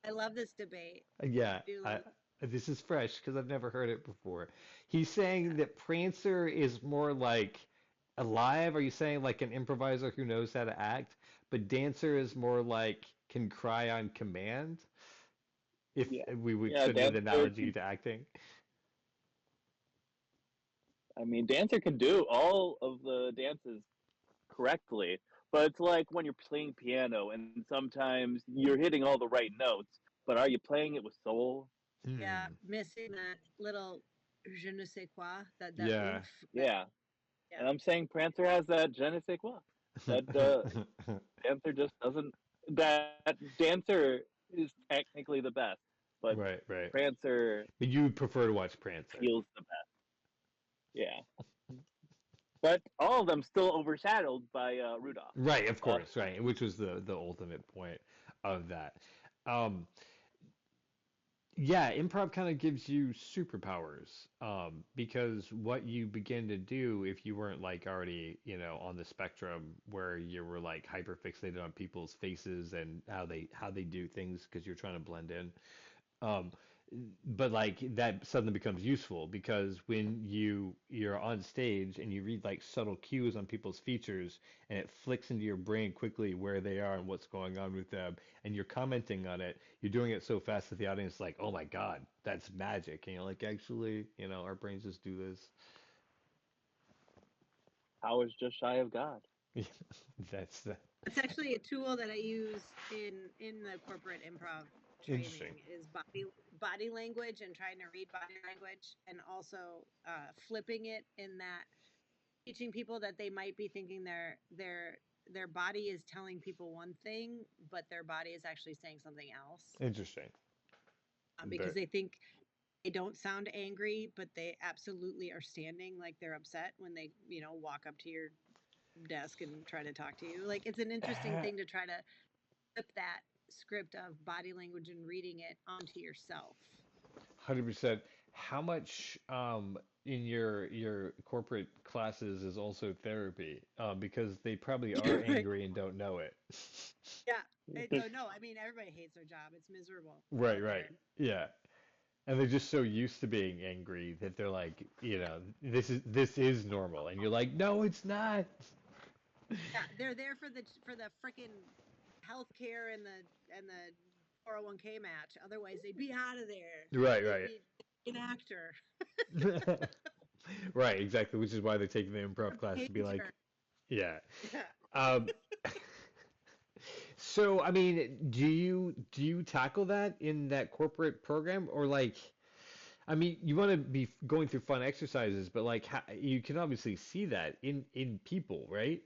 I love this debate. yeah, I do love. this is fresh because I've never heard it before. He's saying that Prancer is more like alive. Are you saying like an improviser who knows how to act? But Dancer is more like can cry on command, if yeah, we would yeah, extend the Dancer. analogy to acting. I mean, Dancer can do all of the dances correctly, but it's like when you're playing piano and sometimes you're hitting all the right notes, but are you playing it with soul? Yeah, Hmm. missing that little je ne sais quoi, that Yeah. oomph. Yeah, Yeah. and I'm saying Prancer has that je ne sais quoi. That Dancer just doesn't. That Dancer is technically the best, but Right, right. Prancer But you prefer to watch Prancer. feels the best. Yeah, but all of them still overshadowed by Rudolph. Right, of Uh, course, right, which was the ultimate point of that. Um, yeah, improv kind of gives you superpowers, because what you begin to do if you weren't like already, on the spectrum where you were like hyper fixated on people's faces and how they do things because you're trying to blend in. Um, but like that suddenly becomes useful because when you're on stage and you read like subtle cues on people's features and it flicks into your brain quickly where they are and what's going on with them and you're commenting on it, you're doing it so fast that the audience is like, oh my God, that's magic. And you're like, actually, our brains just do this. Howard's just shy of God. That's the It's actually a tool that I use in the corporate improv interesting. training is body language and trying to read body language, and also flipping it in that teaching people that they might be thinking their body is telling people one thing, but their body is actually saying something else, Interesting. because But they think they don't sound angry, but they absolutely are standing like they're upset when they walk up to your desk and try to talk to you. Like, it's an interesting thing to try to flip that script of body language and reading it onto yourself. 100%. How much in your corporate classes is also therapy? Because they probably are Right. angry and don't know it. Yeah. No, I mean, everybody hates their job. It's miserable Right, out right. there. Yeah. And they're just so used to being angry that they're like, this is normal. And you're like, no, it's not. Yeah, they're there for the freaking healthcare and the 401k match. Otherwise, they'd be out of there. Right, They'd right. be an actor, Right, exactly, which is why they're taking the improv a class to be painter. like, yeah. Yeah. Um, so, I mean, do you tackle that in that corporate program or like, I mean, you want to be going through fun exercises, but like you can obviously see that in people, right?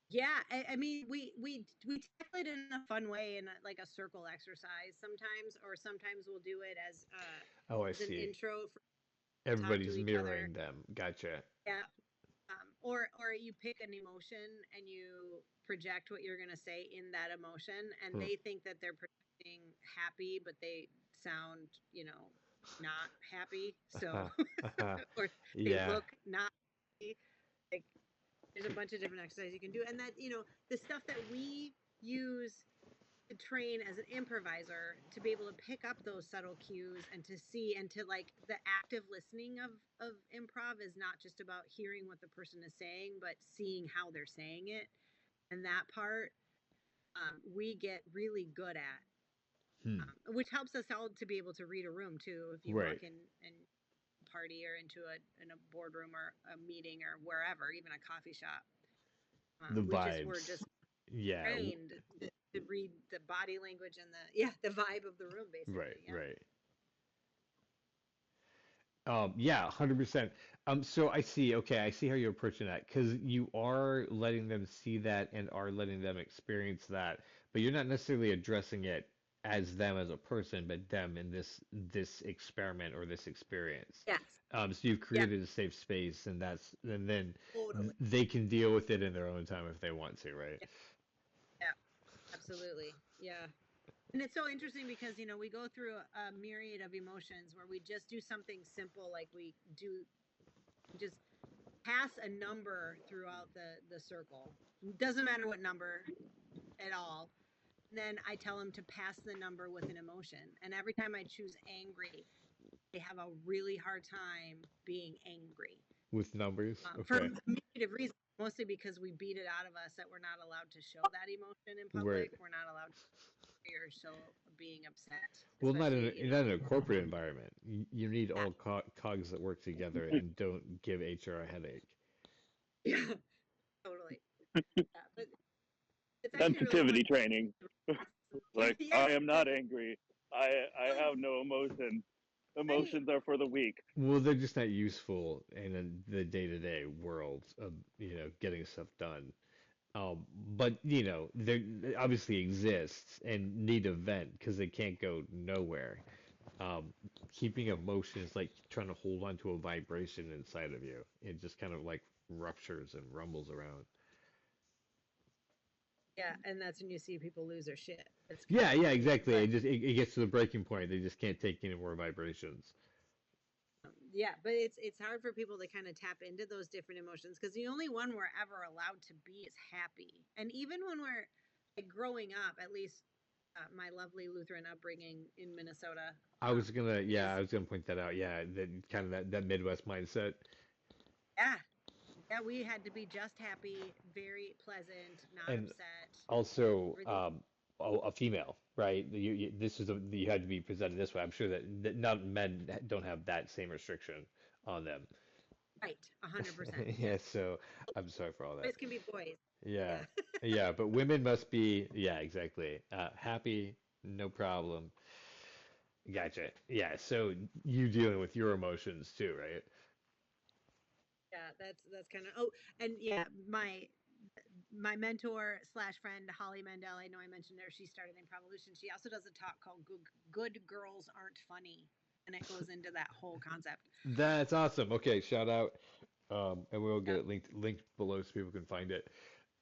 Yeah, I mean, we tackle it in a fun way, in like a circle exercise sometimes, or sometimes we'll do it Oh, I as an see. intro for talk to Everybody's each other. mirroring them. Gotcha. Yeah. Or you pick an emotion and you project what you're going to say in that emotion, and Hmm. they think that they're projecting happy, but they sound, not happy. So, or they Yeah. look not happy. Like, there's a bunch of different exercises you can do, and that the stuff that we use to train as an improviser to be able to pick up those subtle cues and to see, and to like, the active listening of improv is not just about hearing what the person is saying, but seeing how they're saying it, and that part, we get really good at, Hmm. which helps us all to be able to read a room too. If you Right. walk in party or into a boardroom or a meeting or wherever, even a coffee shop, The we're vibes. just Yeah. trained to read the body language and the vibe of the room, Right, basically. Yeah. right. Yeah, 100%. So I see, okay, I see how you're approaching that because you are letting them see that and are letting them experience that, but you're not necessarily addressing it as them as a person, but them in this experiment or this experience. Yes. So you've Yeah. created a safe space, and then Totally. they can deal with it in their own time if they want to, right? Yeah. Yeah. Absolutely. Yeah. And it's so interesting because we go through a myriad of emotions where we just do something simple, like we do just pass a number throughout the circle. Doesn't matter what number at all. And then I tell them to pass the number with an emotion. And every time I choose angry, they have a really hard time being angry, With numbers, for okay. a myriad of reasons. Mostly because we beat it out of us that we're not allowed to show that emotion in Right. public. We're not allowed to or show being upset, Well, not in especially, not in a corporate environment. You need yeah, all cogs that work together and don't give HR a headache. yeah, totally. Yeah, but it's actually really fun. Sensitivity training. Like, Yeah, I am not angry. I have no emotion. Right. Emotions are for the weak. Well, they're just not useful in the day-to-day world of, getting stuff done. But they obviously exists and need a vent because they can't go nowhere. Um, Keeping emotions like trying to hold on to a vibration inside of you. It just kind of like ruptures and rumbles around. Yeah, and that's when you see people lose their shit. It's Yeah, kind of yeah, weird, exactly. but It gets to the breaking point. They just can't take any more vibrations. yeah, but it's hard for people to kind of tap into those different emotions because the only one we're ever allowed to be is happy. And even when we're like growing up, at least my lovely Lutheran upbringing in Minnesota Yeah, is I was gonna point that out. Yeah, that kind of that Midwest mindset. yeah, yeah, we had to be just happy, very pleasant, not And upset. also Everything a female, right? This is you had to be presented this way. I'm sure that not men don't have that same restriction on them. right, 100%. Yeah, Yes, so I'm sorry for all that. boys can be boys. Yeah, Yeah. yeah, but women must be, yeah, exactly. Happy, no problem. Gotcha. Yeah, so you dealing with your emotions too, right? Yeah, that's kind of and yeah, my mentor slash friend Holly Mandel. I know I mentioned her. She started Improvolution. She also does a talk called "Good Girls Aren't Funny," and it goes into that whole concept. That's awesome. Okay, shout out, and we'll get Yep. it linked below so people can find it.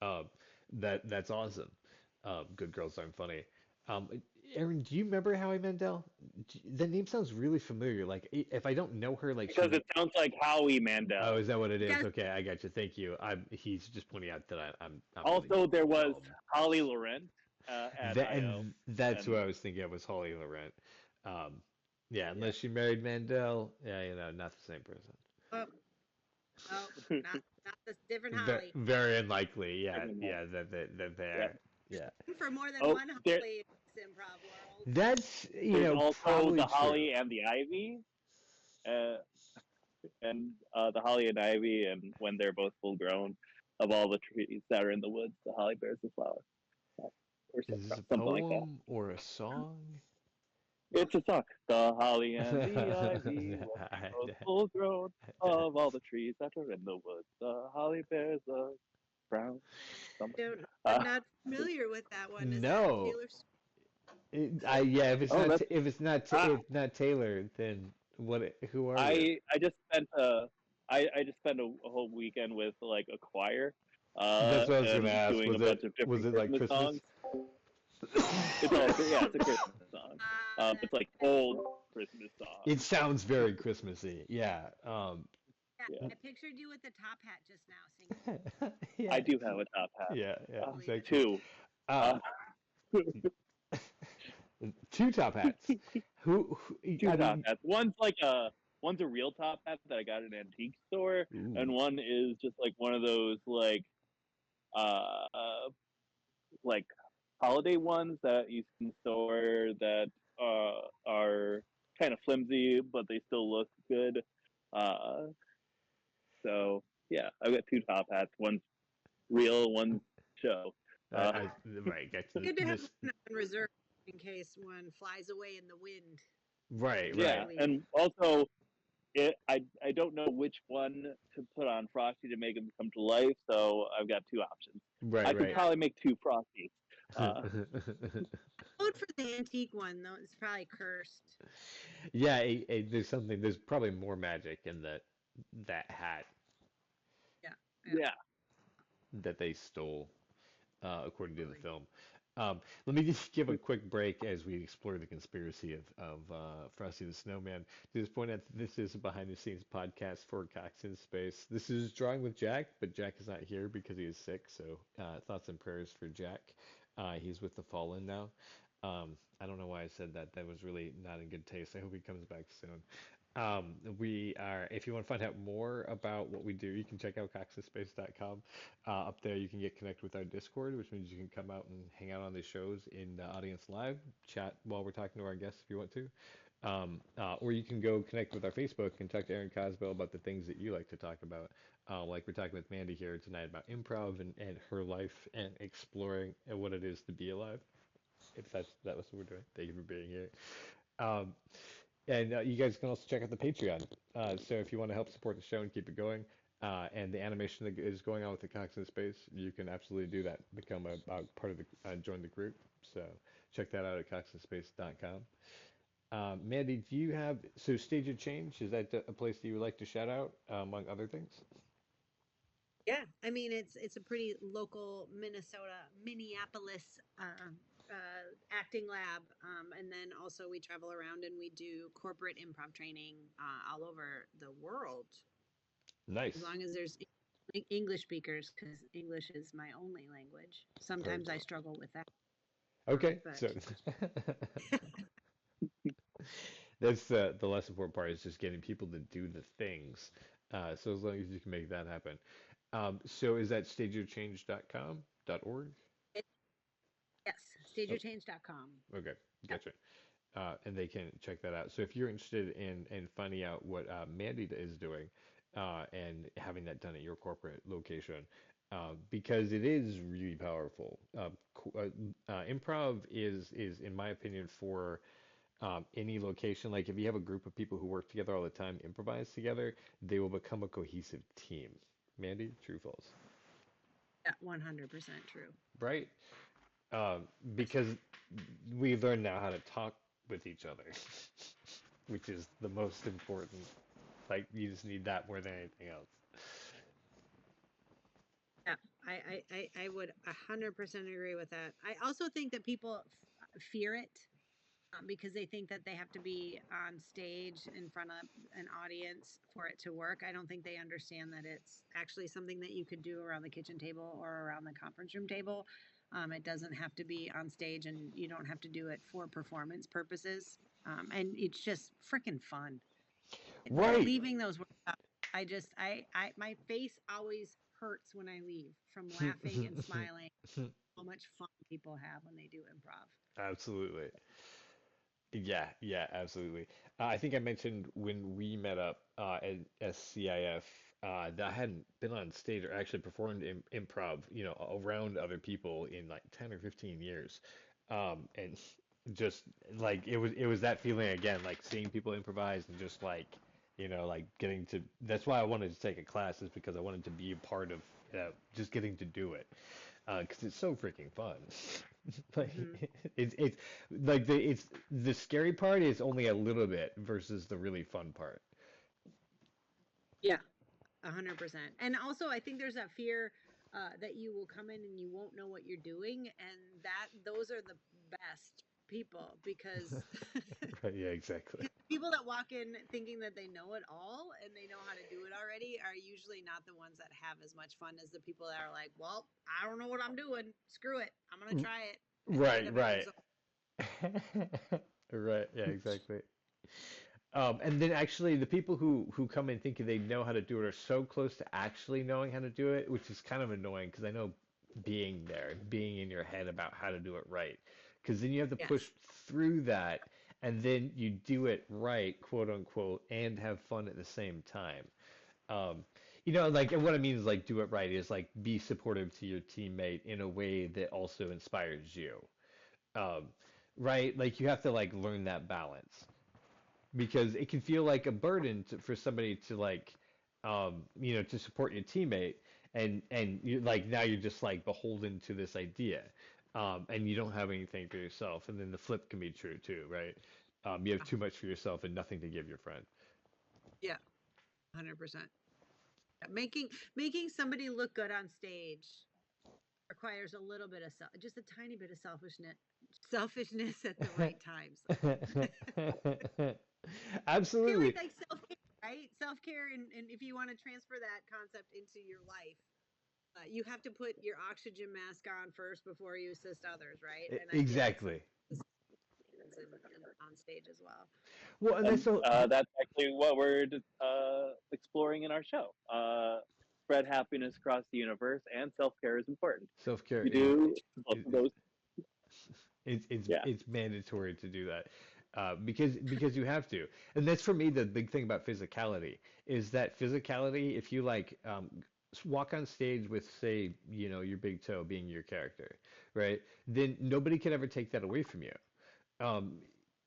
Um, that's awesome. Good girls aren't funny. Um, Aaron, do you remember Howie Mandel? The name sounds really familiar. Like if I don't know her, like Because it sounds like Howie oh, Mandel. is that what it is? Yes. Okay, I got you. Thank you. He's just pointing out that I'm really Also, there was dumb. Holly Laurent at That IO, and that's what and I was thinking of was Holly Laurent. Um, yeah, yeah. unless she married Mandel, yeah, not the same person. Oh, oh, not this different Holly. Very unlikely. Yeah, Different one. yeah, that Yeah. they're, There's yeah. room for more than Oh, one there, Holly in this improv world. That's, there's also probably the true. Holly and the Ivy, uh, and the Holly and Ivy, and when they're both full grown, of all the trees that are in the woods, the holly bears the flower, or Is this a something like that. poem or a song? It's a song. The holly and the ivy, when they're both full grown, of all the trees that are in the woods, the holly bears the brown. Something. Don't. I'm Uh, not familiar with that one. Is that No. Taylor Swift? Yeah, oh, that's uh, if not Taylor, then who are you? I just spent I just spent a whole weekend with like a choir, That's what I was gonna and ask. doing a bunch of Was different it like Christmas Christmas? songs. It's all yeah, it's a Christmas song. It's like That, old Christmas It songs. sounds very Christmassy. Yeah. yeah, Yeah, I pictured you with the top hat just now singing. Yeah. I do have a top hat. Yeah, yeah, Believe it. exactly. Two. Uh, Uh, two top hats. two I top mean, hats. One's a real top hat that I got at an antique store, and ooh, one is just like one of those uh like holiday ones that you can store that are kind of flimsy but they still look good. Uh, so yeah, I've got two top hats. One's real, one's show. Uh, right, got to Good to have this, one on reserve in case one flies away in the wind. right, When yeah, right, you leave. and also I don't know which one to put on Frosty to make him come to life, so I've got two options. I right, could right. Yeah. probably make two Frosties. Uh, Vote for the antique one though. It's probably cursed. Yeah, there's probably more magic in that hat Yeah. Yeah. yeah, that they stole, according to the Absolutely. film. Let me just give a quick break as we explore the conspiracy of Frosty the Snowman. To just point out that this is a behind the scenes podcast for Cox in Space. This is Drawing with Jack, but Jack is not here because he is sick. So thoughts and prayers for Jack. He's with the Fallen now. I don't know why I said that. That was really not in good taste. I hope he comes back soon. If you want to find out more about what we do, you can check out coxinspace.com. Up there, you can get connected with our Discord, which means you can come out and hang out on the shows in the audience live, chat while we're talking to our guests if you want to. Or you can go connect with our Facebook and talk to Aaron Cosbell about the things that you like to talk about. Like we're talking with Mandy here tonight about improv and her life and exploring what it is to be alive. If that was what we're doing. Thank you for being here. Um, And you guys can also check out the Patreon. So if you want to help support the show and keep it going, and the animation that is going on with the Cox in Space, you can absolutely do that. Become a part of the join the group. So check that out at coxinspace.com. Mandy, do you have so Stage of Change? Is that a place that you would like to shout out among other things? Yeah, I mean it's a pretty local Minnesota, Minneapolis acting lab, and then also we travel around and we do corporate improv training all over the world. As Nice. long as there's English speakers, because English is my only language. Sometimes I Perfect. struggle with that, Okay, but so that's the less important part is just getting people to do the things. So as long as you can make that happen. So is that stageofchange.com, .org? it, yes, Oh, stageyourchange.com. okay, Yep. gotcha. And they can check that out. So if you're interested in finding out what Mandy is doing and having that done at your corporate location, because it is really powerful. Improv is, in my opinion, for any location. Like if you have a group of people who work together all the time, improvise together, they will become a cohesive team. Mandy, true, false, Yeah, 100% true. right? Yes. Because we learn now how to talk with each other, which is the most important. Like you just need that more than anything else. Yeah, I would 100% agree with that. I also think that people fear it, because they think that they have to be on stage in front of an audience for it to work. I don't think they understand that it's actually something that you could do around the kitchen table or around the conference room table. It doesn't have to be on stage, and you don't have to do it for performance purposes. And it's just freaking fun. Right. Leaving those workshops, my face always hurts when I leave from laughing and smiling. How much fun people have when they do improv. Absolutely. Yeah, yeah, absolutely. I think I mentioned when we met up at SCIF that I hadn't been on stage or actually performed improv, around other people in like 10 or 15 years. And just like it was that feeling again, like seeing people improvise and just like, like getting to, that's why I wanted to take a class is because I wanted to be a part of just getting to do it. Because it's so freaking fun. Like Hmm. it's like the scary part is only a little bit versus the really fun part. Yeah, 100%. And also, I think there's that fear that you will come in and you won't know what you're doing, and that those are the best people because Right, yeah, exactly. people that walk in thinking that they know it all and they know how to do it already are usually not the ones that have as much fun as the people that are like, well, I don't know what I'm doing. Screw it. I'm going to try it. And they end Right, up having right. so. Right, yeah, exactly. And then actually the people who come in thinking they know how to do it are so close to actually knowing how to do it, which is kind of annoying because I know being there, being in your head about how to do it right. Because then you have to push Yes. through that and then you do it right, quote unquote, and have fun at the same time. Um, like, and what I mean is like do it right is like be supportive to your teammate in a way that also inspires you. Um, right? Like you have to like learn that balance because it can feel like a burden for somebody to like to support your teammate and you like now you're just like beholden to this idea and you don't have anything for yourself and then the flip can be true too, right? You have too much for yourself and nothing to give your friend. Yeah. 100%. Making somebody look good on stage requires a little bit of just a tiny bit of selfishness at the right times. Feel Absolutely. like self-care, right? Self-care, and if you want to transfer that concept into your life, you have to put your oxygen mask on first before you assist others, right? And I feel like Exactly. that's on stage as well. Well, and that's And so that's actually what we're exploring in our show. Spread happiness across the universe, and self care is important. self-care We do both is, of those. Yeah. it's mandatory to do that because you have to, and that's for me the big thing about physicality is that physicality. If you like walk on stage with say your big toe being your character, right? Then nobody can ever take that away from you. Um,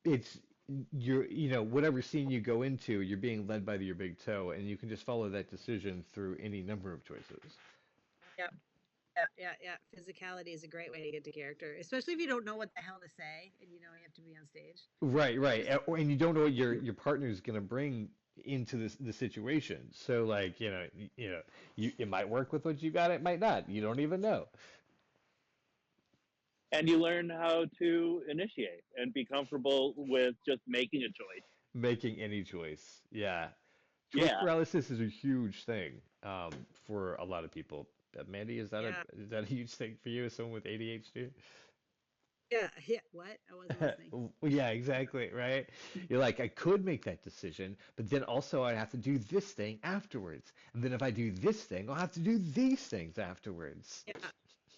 it's whatever scene you go into, you're being led by your big toe, and you can just follow that decision through any number of choices. Yep. Yeah. Physicality is a great way to get to character, especially if you don't know what the hell to say and you know you have to be on stage. Right. And you don't know what your partner is going to bring into the situation. So like, it might work with what you got, it might not. You don't even know. And you learn how to initiate and be comfortable with just making a choice. Making any choice. Yeah. Choice Yeah. paralysis is a huge thing for a lot of people. Mandy, Yeah. is that a huge thing for you as someone with ADHD? Yeah. What? I wasn't listening. Yeah, exactly, right? You're like, I could make that decision, but then also I have to do this thing afterwards. And then if I do this thing, I'll have to do these things afterwards. Yeah.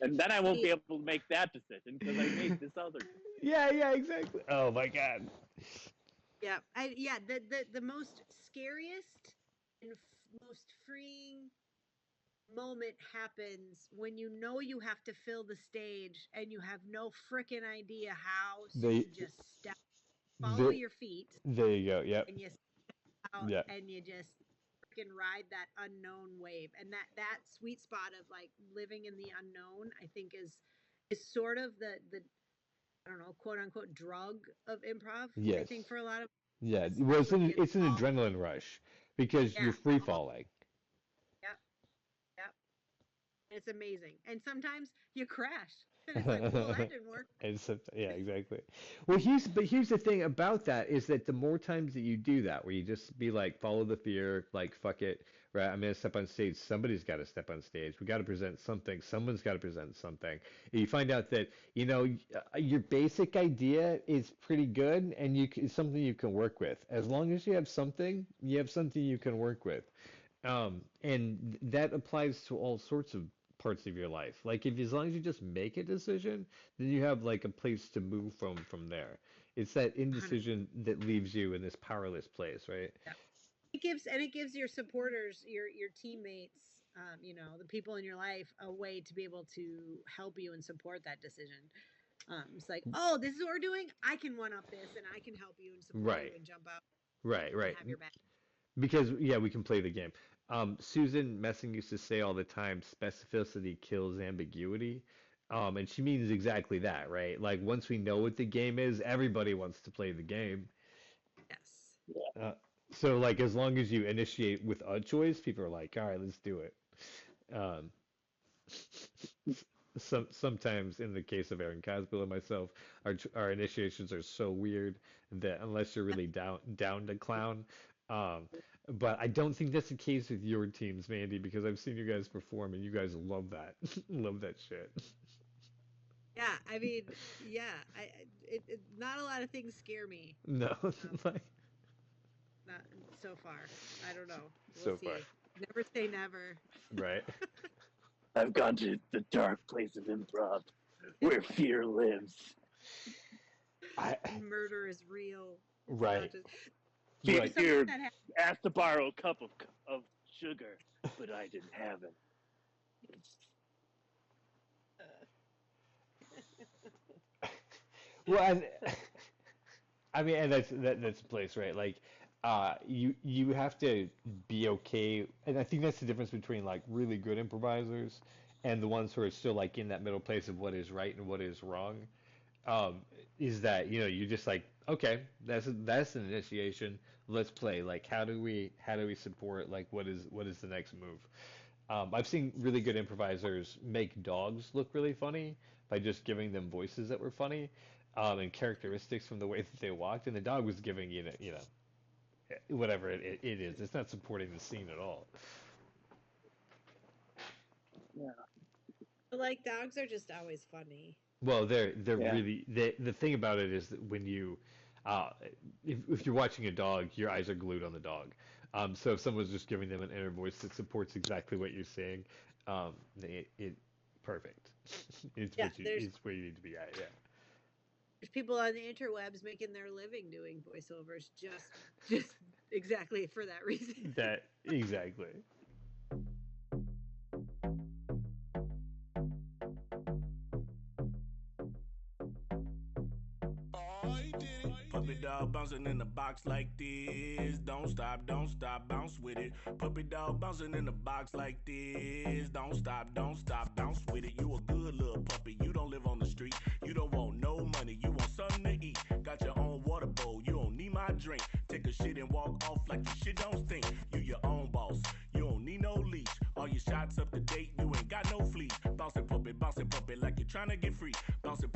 And then I won't be able to make that decision because I made this other decision. Yeah, exactly. Oh my God. Yeah. The most scariest and most freeing moment happens when you know you have to fill the stage and you have no frickin' idea how, so They, you just follow the, your feet there you go. Yep. and you out Yeah. and you just freaking ride that unknown wave. And that sweet spot of like living in the unknown, I think is sort of the I don't know, quote unquote drug of improv. I Yes. think for a lot of Yeah. us, Well, that's what gets it's an all adrenaline rush because yeah, you're free all falling. yeah, yeah. It's amazing. And sometimes you crash. And it's like, well, that didn't work. Yeah, exactly. Well, here's the thing about that is that the more times that you do that, where you just be like, follow the fear, like fuck it, right? I'm gonna step on stage. Somebody's got to step on stage. We got to present something. Someone's got to present something. And you find out that your basic idea is pretty good, and it's something you can work with. As long as you have something you can work with. And that applies to all sorts of parts of your life. Like if as long as you just make a decision, then you have like a place to move from there. It's that 100. indecision that leaves you in this powerless place, right? It gives your supporters, your teammates, the people in your life, a way to be able to help you and support that decision. It's like, oh, this is what we're doing. I can one up this, and I can help you and support you Right, and jump out and right. have your back. Because yeah, we can play the game. Susan Messing used to say all the time, specificity kills ambiguity. And she means exactly that, right? Like once we know what the game is, everybody wants to play the game. Yes. Uh, so like as long as you initiate with a choice, people are like, all right, let's do it. Um, sometimes in the case of Aaron Casbill and myself, our initiations are so weird that unless you're really down to clown, um, but I don't think that's the case with your teams, Mandy, because I've seen you guys perform and you guys love that, love that shit. Yeah. I mean, yeah. Not a lot of things scare me. No, Um, like not so far. I don't know. We'll so far, see. Never say never. right? I've gone to the dark place of improv where fear lives. I Murder is real. It's right, not just right. Fear something that asked to borrow a cup of sugar, but I didn't have it. Well, I mean, and that's the place, right? Like, you have to be okay, and I think that's the difference between like really good improvisers and the ones who are still like in that middle place of what is right and what is wrong. Um, is that you're just like, okay, that's an initiation. Let's play. Like, how do we support? Like, what is the next move? I've seen really good improvisers make dogs look really funny by just giving them voices that were funny, and characteristics from the way that they walked, and the dog was giving whatever it is. It's not supporting the scene at all. Yeah. like dogs are just always funny. Well, they're Yeah. really the thing about it is that when you uh, if you're watching a dog, your eyes are glued on the dog. So if someone's just giving them an inner voice that supports exactly what you're saying, it perfect. Yeah, there's It's where you need to be at. Yeah. there's people on the interwebs making their living doing voiceovers just exactly for that reason. That exactly. Puppy dog bouncing in the box like this. Don't stop, bounce with it. Puppy dog bouncing in the box like this. Don't stop, bounce with it. You a good little puppy, you don't live on the street. You don't want no money, you want something to eat. Got your own water bowl, you don't need my drink. Take a shit and walk off like your shit don't stink. You your own boss, you don't need no leash. All your shots up to date, you ain't got no fleas. Bouncing puppy like you're trying to get free. Bouncing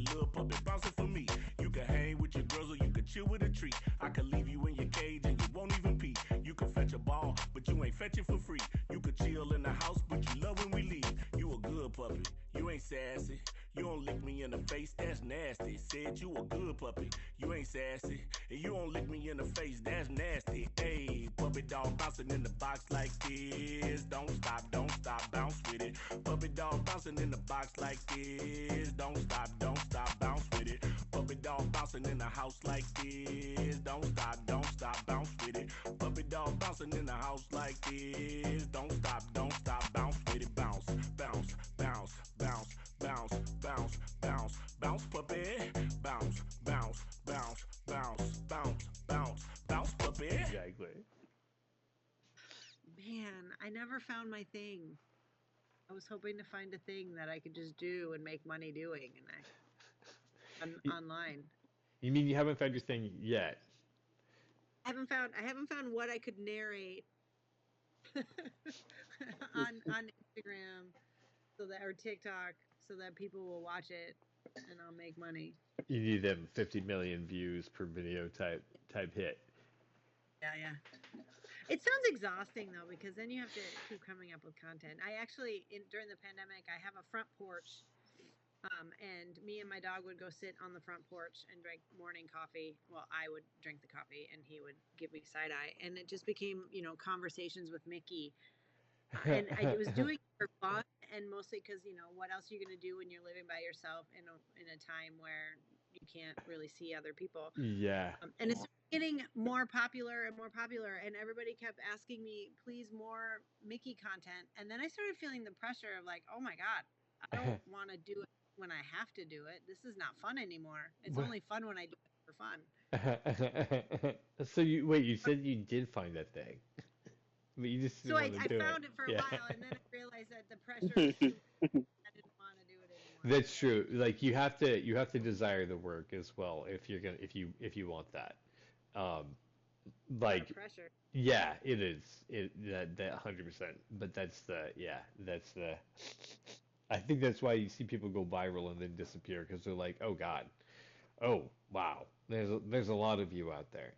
little puppy, bouncing for me. You can hang with your girls or you can chill with a tree. I can leave you in your cage and you won't even pee. You can fetch a ball, but you ain't fetching for free. You could chill in the house, but you love when we leave. You a good puppy, you ain't sassy. You don't lick me in the face, that's nasty. Said you a good puppy, you ain't sassy. And you don't lick me in the face, that's nasty. Hey, puppy dog bouncing in the box like this. Don't stop, bounce with it. Puppy dog bouncing in the box like this. Don't stop, bounce with it. Puppy dog bouncing in the house like this. Don't stop, bounce with it. Puppy dog bouncing in the house like this. Don't stop, bounce with it. Bounce, bounce, bounce, bounce, bounce, bounce, bounce, bounce, puppy. Bounce, bounce, bounce, bounce, bounce, bounce, bounce, puppy. Exactly. Man, I never found my thing. I was hoping to find a thing that I could just do and make money doing, and online. You mean you haven't found your thing yet? I haven't found what I could narrate on Instagram or TikTok so that people will watch it and I'll make money. You need them 50 million views per video type hit. Yeah. It sounds exhausting though, because then you have to keep coming up with content. I actually, during the pandemic, I have a front porch, and me and my dog would go sit on the front porch and drink morning coffee. Well, I would drink the coffee and he would give me side eye, and it just became, conversations with Mickey. And I was doing it for fun, and mostly because, what else are you going to do when you're living by yourself in a time where you can't really see other people? Yeah. And it's getting more popular and more popular, and everybody kept asking me, please, more Mickey content. And then I started feeling the pressure of like, oh my God, I don't want to do it when I have to do it. This is not fun anymore. It's only fun when I do it for fun. So you said you did find that thing. But you just didn't want to do it. I found it for a while, and then I realized that the pressure was too much. I didn't want to do it anymore. That's true. Like you have to desire the work as well if you want that. Like pressure. Yeah, it is. That 100%. But I think that's why you see people go viral and then disappear because they're like, oh God, oh wow, there's a lot of you out there.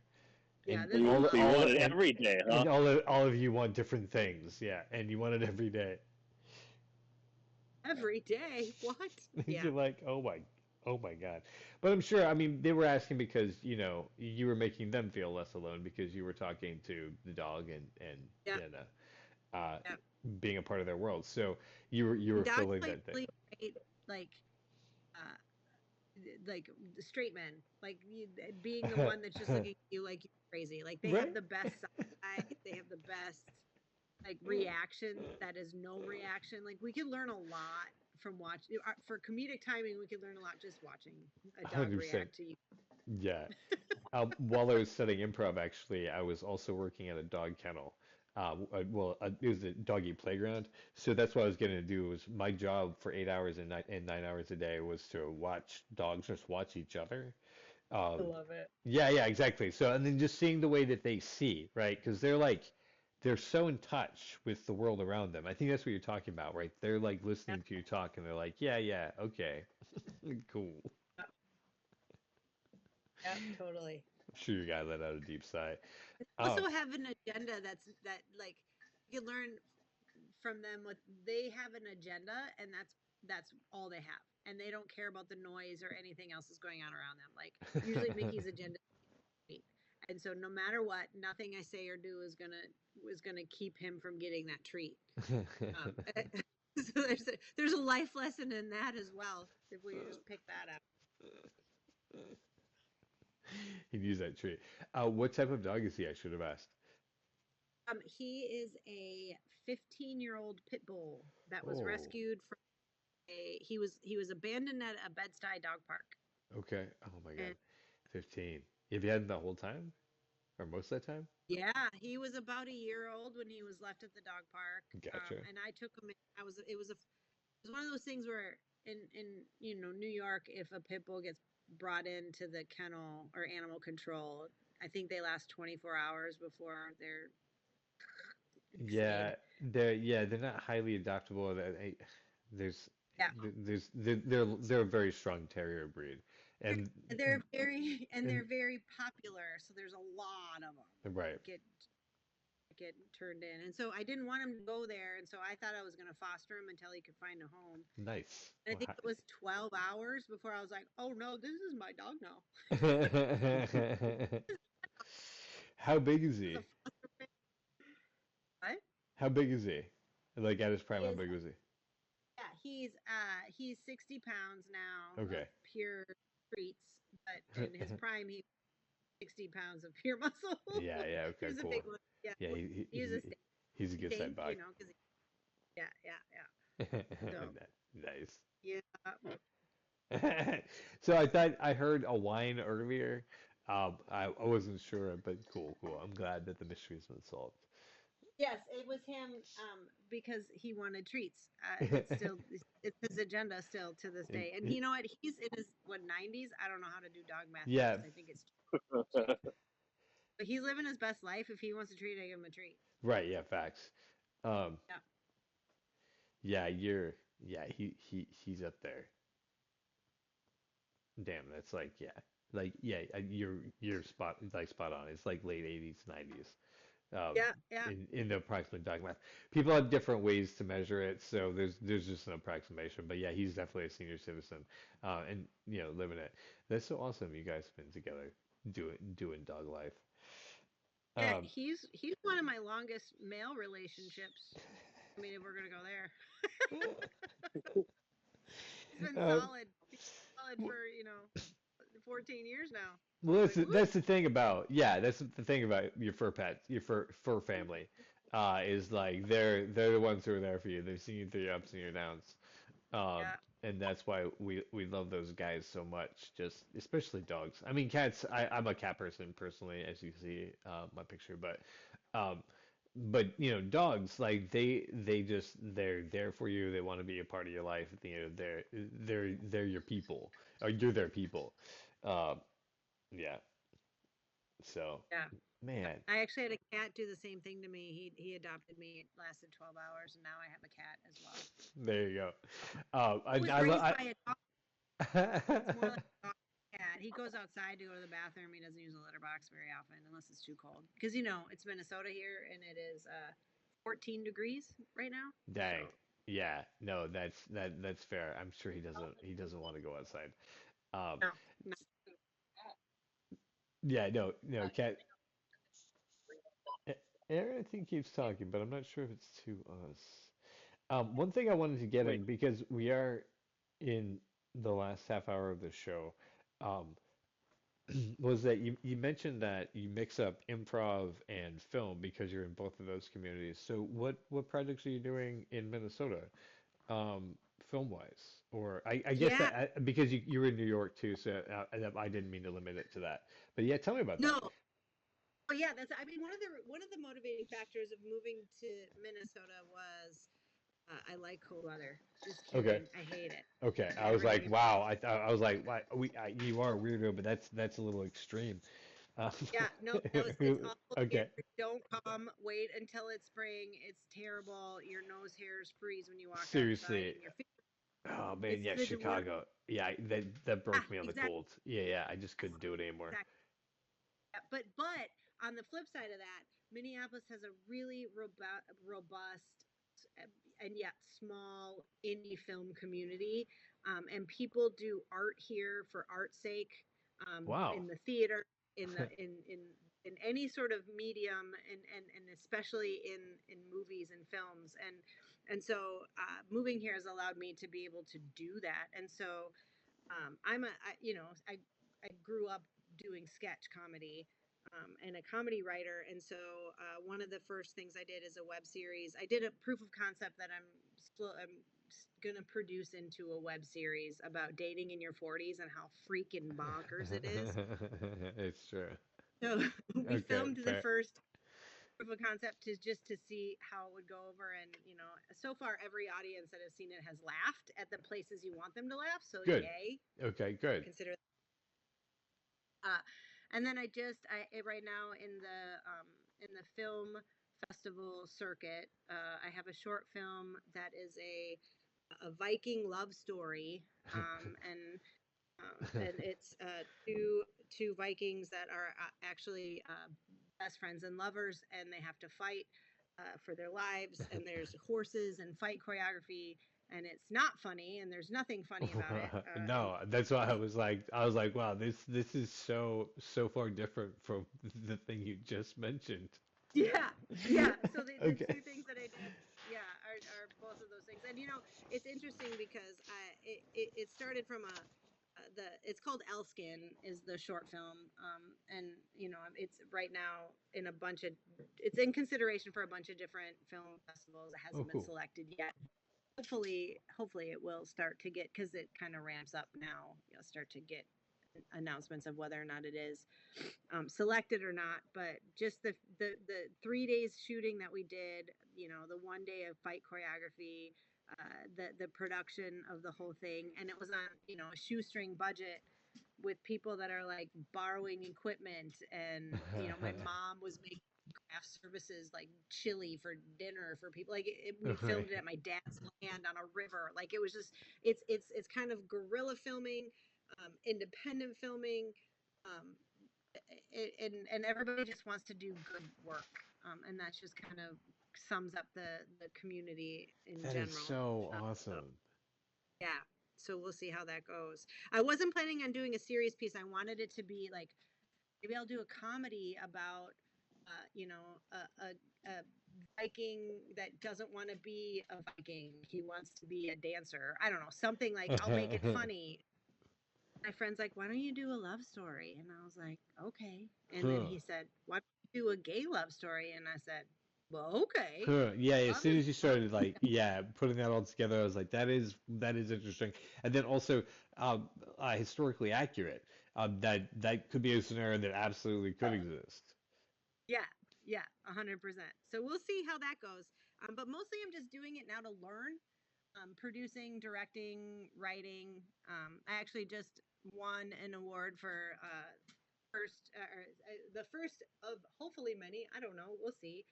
Yeah, you want it every day, huh? And all of you want different things, yeah, and you want it every day. Every day? What? Yeah. You're like, oh my God. But I'm sure, I mean, they were asking because, you were making them feel less alone because you were talking to the dog and being a part of their world. So you were filling that thing. Really great, like the straight men, like being the one that's just looking at you like you're crazy. Like they have the best side, they have the best like reaction that is no reaction. Like we can learn a lot from watching. For comedic timing, we can learn a lot just watching a dog 100%. react to you. Yeah. While I was studying improv, actually, I was also working at a dog kennel. It was a doggy playground. So that's what I was going to do. Was my job for 8 hours and 9 hours a day was to watch dogs just watch each other. I love it. Yeah, exactly. So, and then just seeing the way that they see, right? Because they're so in touch with the world around them. I think that's what you're talking about, right? They're like listening to you talk and they're like, yeah, okay, cool. Yeah, totally. I'm sure your guy let out a deep sigh. Also have an agenda that like you can learn from them what they have an agenda, and that's all they have, and they don't care about the noise or anything else that's going on around them. Like usually Mickey's agenda is treat, and so no matter what, nothing I say or do is gonna keep him from getting that treat. So there's a life lesson in that as well, if we just pick that up. He'd use that treat. What type of dog is he? I should have asked. He is a 15-year-old pit bull that was rescued from he was abandoned at a Bed-Stuy dog park. Okay. Oh my God. 15. Have you had him the whole time or most of the time? Yeah, he was about a year old when he was left at the dog park, Gotcha. and I took him. It was one of those things where in New York, if a pit bull gets brought into the kennel or animal control, I think they last 24 hours before they're spayed. They're not highly adaptable. There's Yeah, they're a very strong terrier breed, and they're and very popular. So there's a lot of them right, get get turned in, and so I didn't want him to go there, and so I thought I was going to foster him until he could find a home. nice. And I think it was 12 hours before I was like, oh no, this is my dog now. How big is As a he? foster parent. What? How big is he? Like at his prime, He how is, big was he? yeah, he's 60 pounds now of Okay. pure treats, but in his prime, he 60 pounds of pure muscle. Yeah, He okay, was a cool. big one. Yeah, Yeah, he was a he's a good sized stink, dog. because yeah. So Nice. yeah, So I thought I heard a whine earlier. I wasn't sure, but cool. I'm glad that the mystery's been solved. yes, it was him, because he wanted treats. It's his agenda still to this And day. And you know what? He's in his 90s. I don't know how to do dog math yeah, fast. I think it's, but he's living his best life. If he wants a treat, I give him a treat. right, yeah, facts. Um, Yeah, yeah, he's up there. Damn, that's you're spot on. It's like late 80s, 90s. yeah. In the approximate dog math. People have different ways to measure it, so there's just an approximation. But yeah, he's definitely a senior citizen, and living it. That's so awesome. You guys have been together doing dog life. Yeah, Um, he's one of my longest male relationships. I mean, if we're gonna go there, he's been uh, solid for 14 years now. So well, I'm like, woo. that's the thing about your fur pets, your fur family, is like they're the ones who are there for you. They've seen you through your ups and your downs. Yeah, And that's why we love those guys so much, just especially dogs. I mean, cats. I'm a cat person personally, as you see my picture, um, but dogs like they're there for you. They want to be a part of your life. They're your people, or you're their people. Uh, yeah. So, yeah. man, I actually had a cat do the same thing to me. He adopted me. It lasted 12 hours, and now I have a cat as well. there you go. He was raised by a dog. It's more I like a dog cat. He goes outside to go to the bathroom. He doesn't use a litter box very often unless it's too cold. Because it's Minnesota here, and it is 14 degrees right now. Dang. So Yeah, no, that's fair. I'm sure he doesn't want to go outside. Um, no, no. yeah, no, cat. Aaron, I think keeps talking, but I'm not sure if it's to us. One thing I wanted to get Wait, in because we are in the last half hour of the show, um, was that you mentioned that you mix up improv and film because you're in both of those communities. So what projects are you doing in Minnesota, film wise? Or I guess Yeah, that because you're in New York too, so I didn't mean to limit it to that. But yeah, tell me about that. no. Oh yeah, that's. I mean, one of the motivating factors of moving to Minnesota was I like cold weather. Just Okay. kidding. I hate it. Okay. I was like, Everything. wow. I was like, why, you are a weirdo, but that's a little extreme. Um, Yeah, no, it's awful here. okay. Don't come. Wait until it's spring. It's terrible. Your nose hairs freeze when you walk outside, Seriously. and your feet. Oh man, It's yeah, the worst. Chicago. Yeah, that Yeah, broke me on the exactly. cold. Yeah, I just couldn't do it anymore. Exactly. Yeah, but on the flip side of that, Minneapolis has a really robust and yet small indie film community, and people do art here for art's sake, Wow. in the theater, in the in any sort of medium, and especially in movies and films, and so moving here has allowed me to be able to do that, and so I grew up doing sketch comedy, and a comedy writer. And so one of the first things I did is a web series. I did a proof of concept that I'm going to produce into a web series about dating in your 40s and how freaking bonkers it is. It's true. So we Okay, filmed the fair. first proof of concept just to see how it would go over. And, so far every audience that has seen it has laughed at the places you want them to laugh. So Good. yay. Okay, good. Consider and then I right now in the film festival circuit, I have a short film that is a Viking love story, and it's two Vikings that are actually best friends and lovers, and they have to fight for their lives. And there's horses and fight choreography, and it's not funny, and there's nothing funny about it. No, that's why I was like, wow, this is so far different from the thing you just mentioned. Yeah, yeah. So the Okay. two things that I did, yeah, are both of those things. And it's interesting because it started from it's called Elskin is the short film, and it's right now it's in consideration for a bunch of different film festivals. It Oh, hasn't been cool. selected yet. Hopefully it will start to get, because it kind of ramps up now. You'll start to get announcements of whether or not it is selected or not. But just the 3 days shooting that we did, the 1 day of fight choreography, the production of the whole thing, and it was on a shoestring budget with people that are like borrowing equipment. And my mom was making craft services like chili for dinner for people. Like we filmed it Right. at my dad's land on a river. Like it was just it's kind of guerrilla filming, independent filming, um, and everybody just wants to do good work, and that's just kind of sums up the community in That is general. so So awesome. yeah, so we'll see how that goes. I wasn't planning on doing a serious piece. I wanted it to be like, maybe I'll do a comedy about a Viking that doesn't want to be a Viking. He wants to be a dancer. I don't know, something like, I'll make it funny. My friend's like, why don't you do a love story? And I was like, okay. And then Huh. he said, why don't you do a gay love story? And I said, well, okay. Huh. Yeah, as Love soon is as you love. started like, yeah, putting that all together, I was like, that is interesting. And then also historically accurate. That could be a scenario that absolutely could exist. Yeah, yeah, 100%. So we'll see how that goes. But mostly I'm just doing it now to learn. Producing, directing, writing. I actually just won an award for the first of hopefully many. I don't know. We'll see.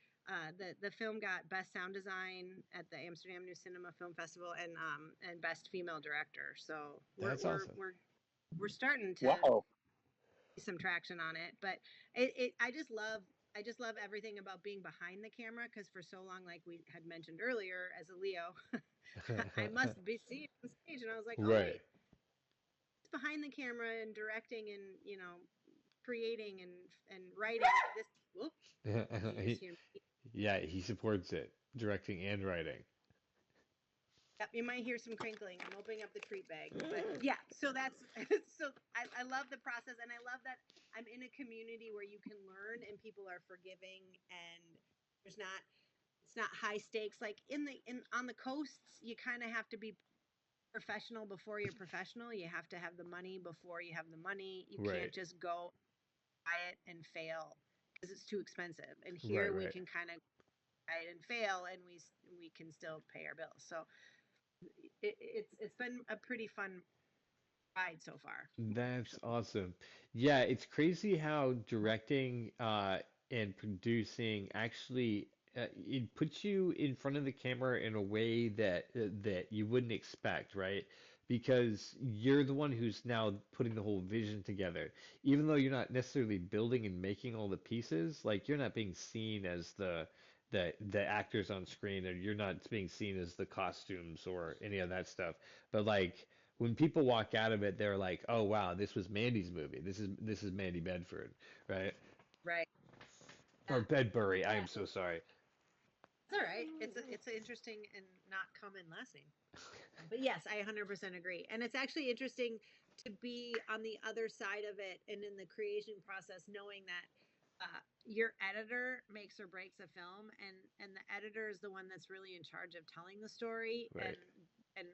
The film got best sound design at the Amsterdam New Cinema Film Festival, and best female director. So That's awesome. we're starting to Wow. see some traction on it. But I just love everything about being behind the camera, because for so long, like we had mentioned earlier, as a Leo, I must be seen on stage. And I was like, oh Right. wait, it's behind the camera and directing and creating and writing this. Whoop, did you just He, hear me? yeah, he supports it, directing and writing. Yep, you might hear some crinkling. I'm opening up the treat bag. But yeah, so that's so I love the process, and I love that I'm in a community where you can learn and people are forgiving, and there's not it's not high stakes. Like in on the coasts, you kind of have to be professional before you're professional. You have to have the money before you have the money. You can't Right. just go buy it and fail because it's too expensive. And Right, here we right. can kind of buy it and fail, and we can still pay our bills. So it's been a pretty fun ride so far. That's awesome. Yeah, it's crazy how directing and producing actually it puts you in front of the camera in a way that you wouldn't expect, right? Because you're the one who's now putting the whole vision together. Even though you're not necessarily building and making all the pieces, like you're not being seen as the actors on screen, or you're not being seen as the costumes or any of that stuff. But like when people walk out of it, they're like, "Oh wow, this was Mandy's movie. This is Mandy Bedford, right? Right. Or Yeah. Bedbury. I Yeah. am so sorry." It's all right. It's an interesting and not common last name. But yes, I 100% agree. And it's actually interesting to be on the other side of it and in the creation process, knowing that your editor makes or breaks a film, and the editor is the one that's really in charge of telling the story, Right. and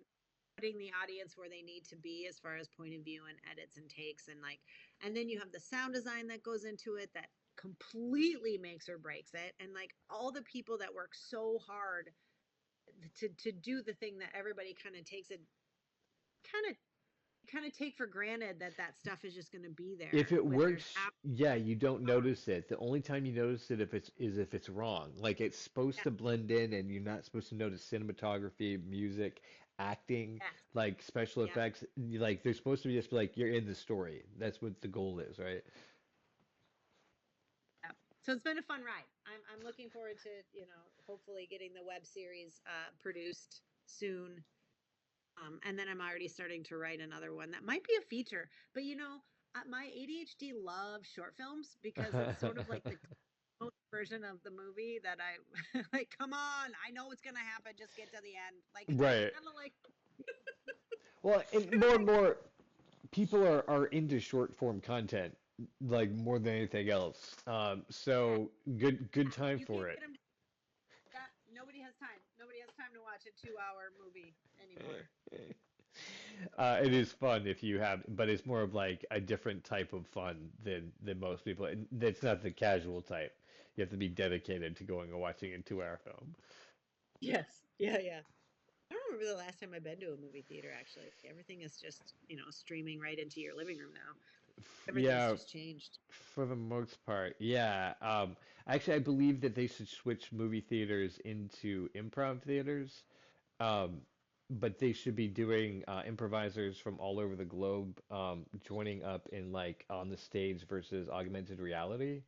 putting the audience where they need to be as far as point of view and edits and takes and like, and then you have the sound design that goes into it that completely makes or breaks it, and like all the people that work so hard to do the thing that everybody kind of take for granted that that stuff is just going to be If there it when there's works, yeah, you don't notice it. The only time you notice it if it's wrong. Like it's supposed yeah, to blend in and you're not supposed to notice cinematography, music, acting, yes, like special yep, effects. Like they're supposed to be just like you're in the story. That's what the goal is, right? yep. So it's been a fun ride. I'm looking forward to, hopefully getting the web series produced soon. And then I'm already starting to write another one that might be a feature. But my ADHD loves short films because it's sort of like the version of the movie that I like. Come on, I know what's gonna happen. Just get to the end. Like Right. kind of like Well, and kind of more and like more people are into short form content, like more than anything else. that. So good time You for can't it. get them. That nobody has time. Nobody has time to watch a 2-hour movie anymore. It is fun if you have, but it's more of like a different type of fun than most people. And it's not the casual type. You have to be dedicated to going and watching a 2-hour film. Yes. Yeah. Yeah. I don't remember the last time I've been to a movie theater. Actually, everything is just streaming right into your living room now. Everything's Yeah, just changed. for the most part, yeah. Actually, I believe that they should switch movie theaters into improv theaters. Um, but they should be doing improvisers from all over the globe joining up in like on the stage versus augmented reality.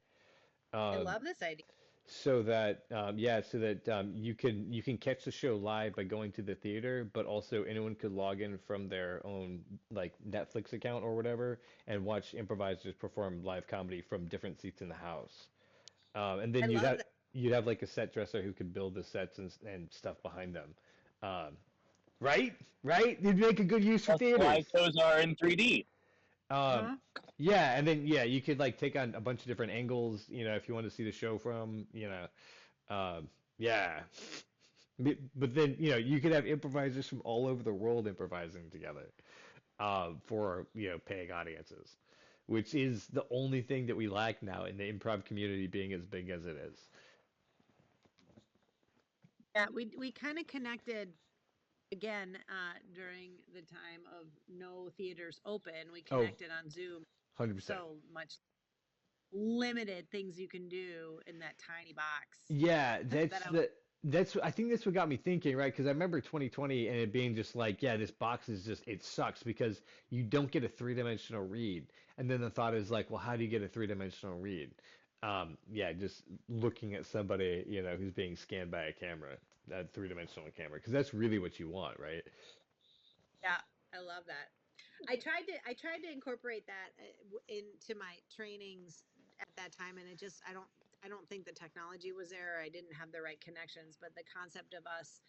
I Um, love this idea. so that yeah, so that you can catch the show live by going to the theater, but also anyone could log in from their own like Netflix account or whatever and watch improvisers perform live comedy from different seats in the house. And I then love that. you'd have like a set dresser who could build the sets and stuff behind them. Um, right? Right? You'd make a good use for Plus, live theaters. shows are in 3D. Um, Huh? yeah, and then yeah, you could like take on a bunch of different angles, if you want to see the show from, yeah. But then, you could have improvisers from all over the world improvising together, for, paying audiences, which is the only thing that we lack now in the improv community being as big as it is. Yeah, we kind of connected again during the time of no theaters open. We Oh, connected on Zoom. 100%. So much limited things you can do in that tiny box. Yeah, That I was I think that's what got me thinking, right? Because I remember 2020 and it being just like, yeah, this box is just it sucks because you don't get a three-dimensional read. And then the thought is like, well, how do you get a three-dimensional read? Yeah, just looking at somebody, who's being scanned by a camera, a three-dimensional camera, because that's really what you want, right? Yeah, I love that. I tried to incorporate that into my trainings at that time, and I don't think the technology was there. I didn't have the right connections, but the concept of us,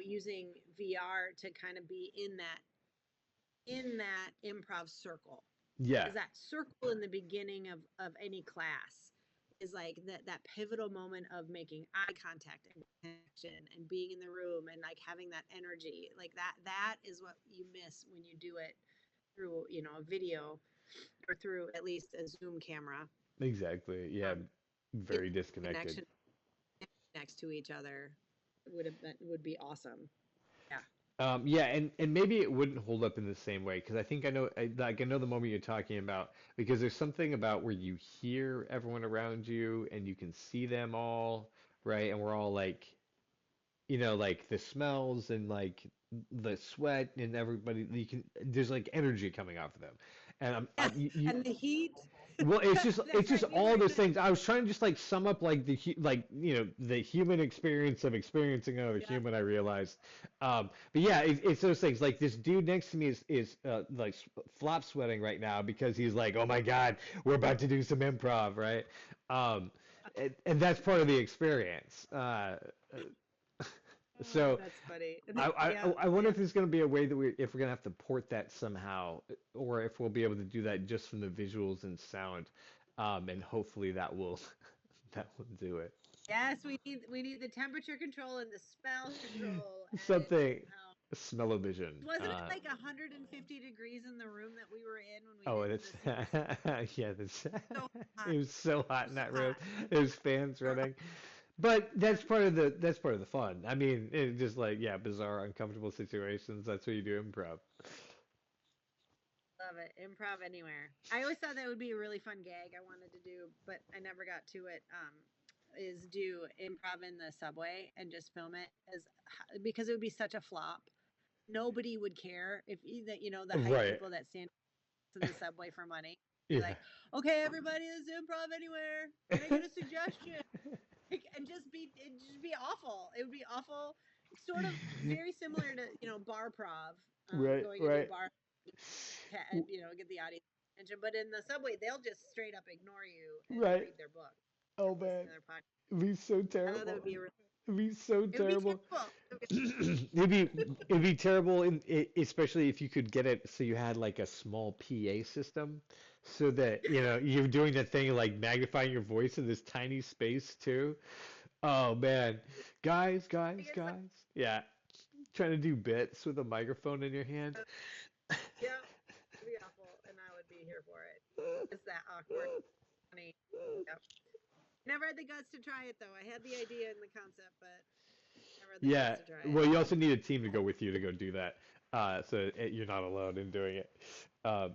using VR to kind of be in that improv circle, Yeah, because that circle in the beginning of any class is like that pivotal moment of making eye contact and connection and being in the room and like having that energy like that is what you miss when you do it through a video or through at least a Zoom camera. exactly. Yeah, um very the disconnected. connection next to each other would be awesome. Yeah. Yeah, and maybe it wouldn't hold up in the same way because I think I know the moment you're talking about because there's something about where you hear everyone around you and you can see them all, right? And we're all like, like the smells and like the sweat and everybody, there's like energy coming off of them, and Yes, and the heat. well, it's That's just right, we all were in those the things. I was trying to just like sum up like the human experience of experiencing another yeah. human. I realized, but yeah, it's those things. Like this dude next to me is like flop sweating right now because he's like, oh my God, we're about to do some improv, right? Um, and that's part of the experience. Oh, So that's funny. I, Yeah, I wonder yeah. if there's going to be a way that if we're going to have to port that somehow, or if we'll be able to do that just from the visuals and sound, and hopefully that will that will do it. Yes, we need the temperature control and the smell control and Something. Smell-o-vision. Wasn't it like 150 degrees in the room that we were in when we Oh, did that's the series? yeah, that's So it hot, was so hot in that room. hot. There's fans running. But that's part of the fun. I mean, it just like yeah, bizarre, uncomfortable situations. That's what you do improv. Love it. Improv anywhere. I always thought that would be a really fun gag I wanted to do, but I never got to it. Is do improv in the subway and just film it as because it would be such a flop. Nobody would care if the hype Right. people that stand in the subway for money be Yeah. like, okay, everybody, is improv anywhere. Can I get a suggestion? Like, and just be awful. It would be awful. Sort of very similar to bar prov, Right, going into a right. bar, get the audience attention. But in the subway, they'll just straight up ignore you and Right. read their book Oh or listen man. to their podcast. It'd be so I thought that terrible. would be It'd be so it would be terrible. terrible. It'd be terrible, especially if you could get it so you had like a small PA system, so that you're doing that thing like magnifying your voice in this tiny space too. Oh man, guys, guys, It's like, guys, yeah, trying to do bits with a microphone in your hand. yeah, it'd be awful, and I would be here for it. It's that awkward, funny. Yep. Never had the guts to try it though. I had the idea and the concept, but never had the Yeah, guts to try it. well, you also need a team to go with you to go do that, so you're not alone in doing it. Um,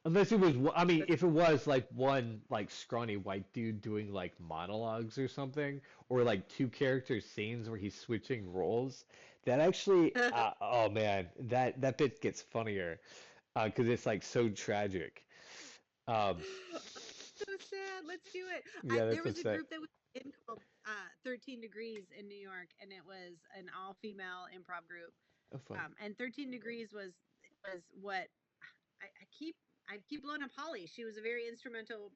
Unless it was, I mean, if it was like one like scrawny white dude doing like monologues or something, or like two character scenes where he's switching roles, that actually, oh man, that bit gets funnier, because it's like so tragic. Um, So sad. Let's do it. yeah, There that's was a upset. group that was in called 13 Degrees in New York, and it was an all-female improv group. Oh, fun. And 13 Degrees was what I keep blowing up Holly. She was a very instrumental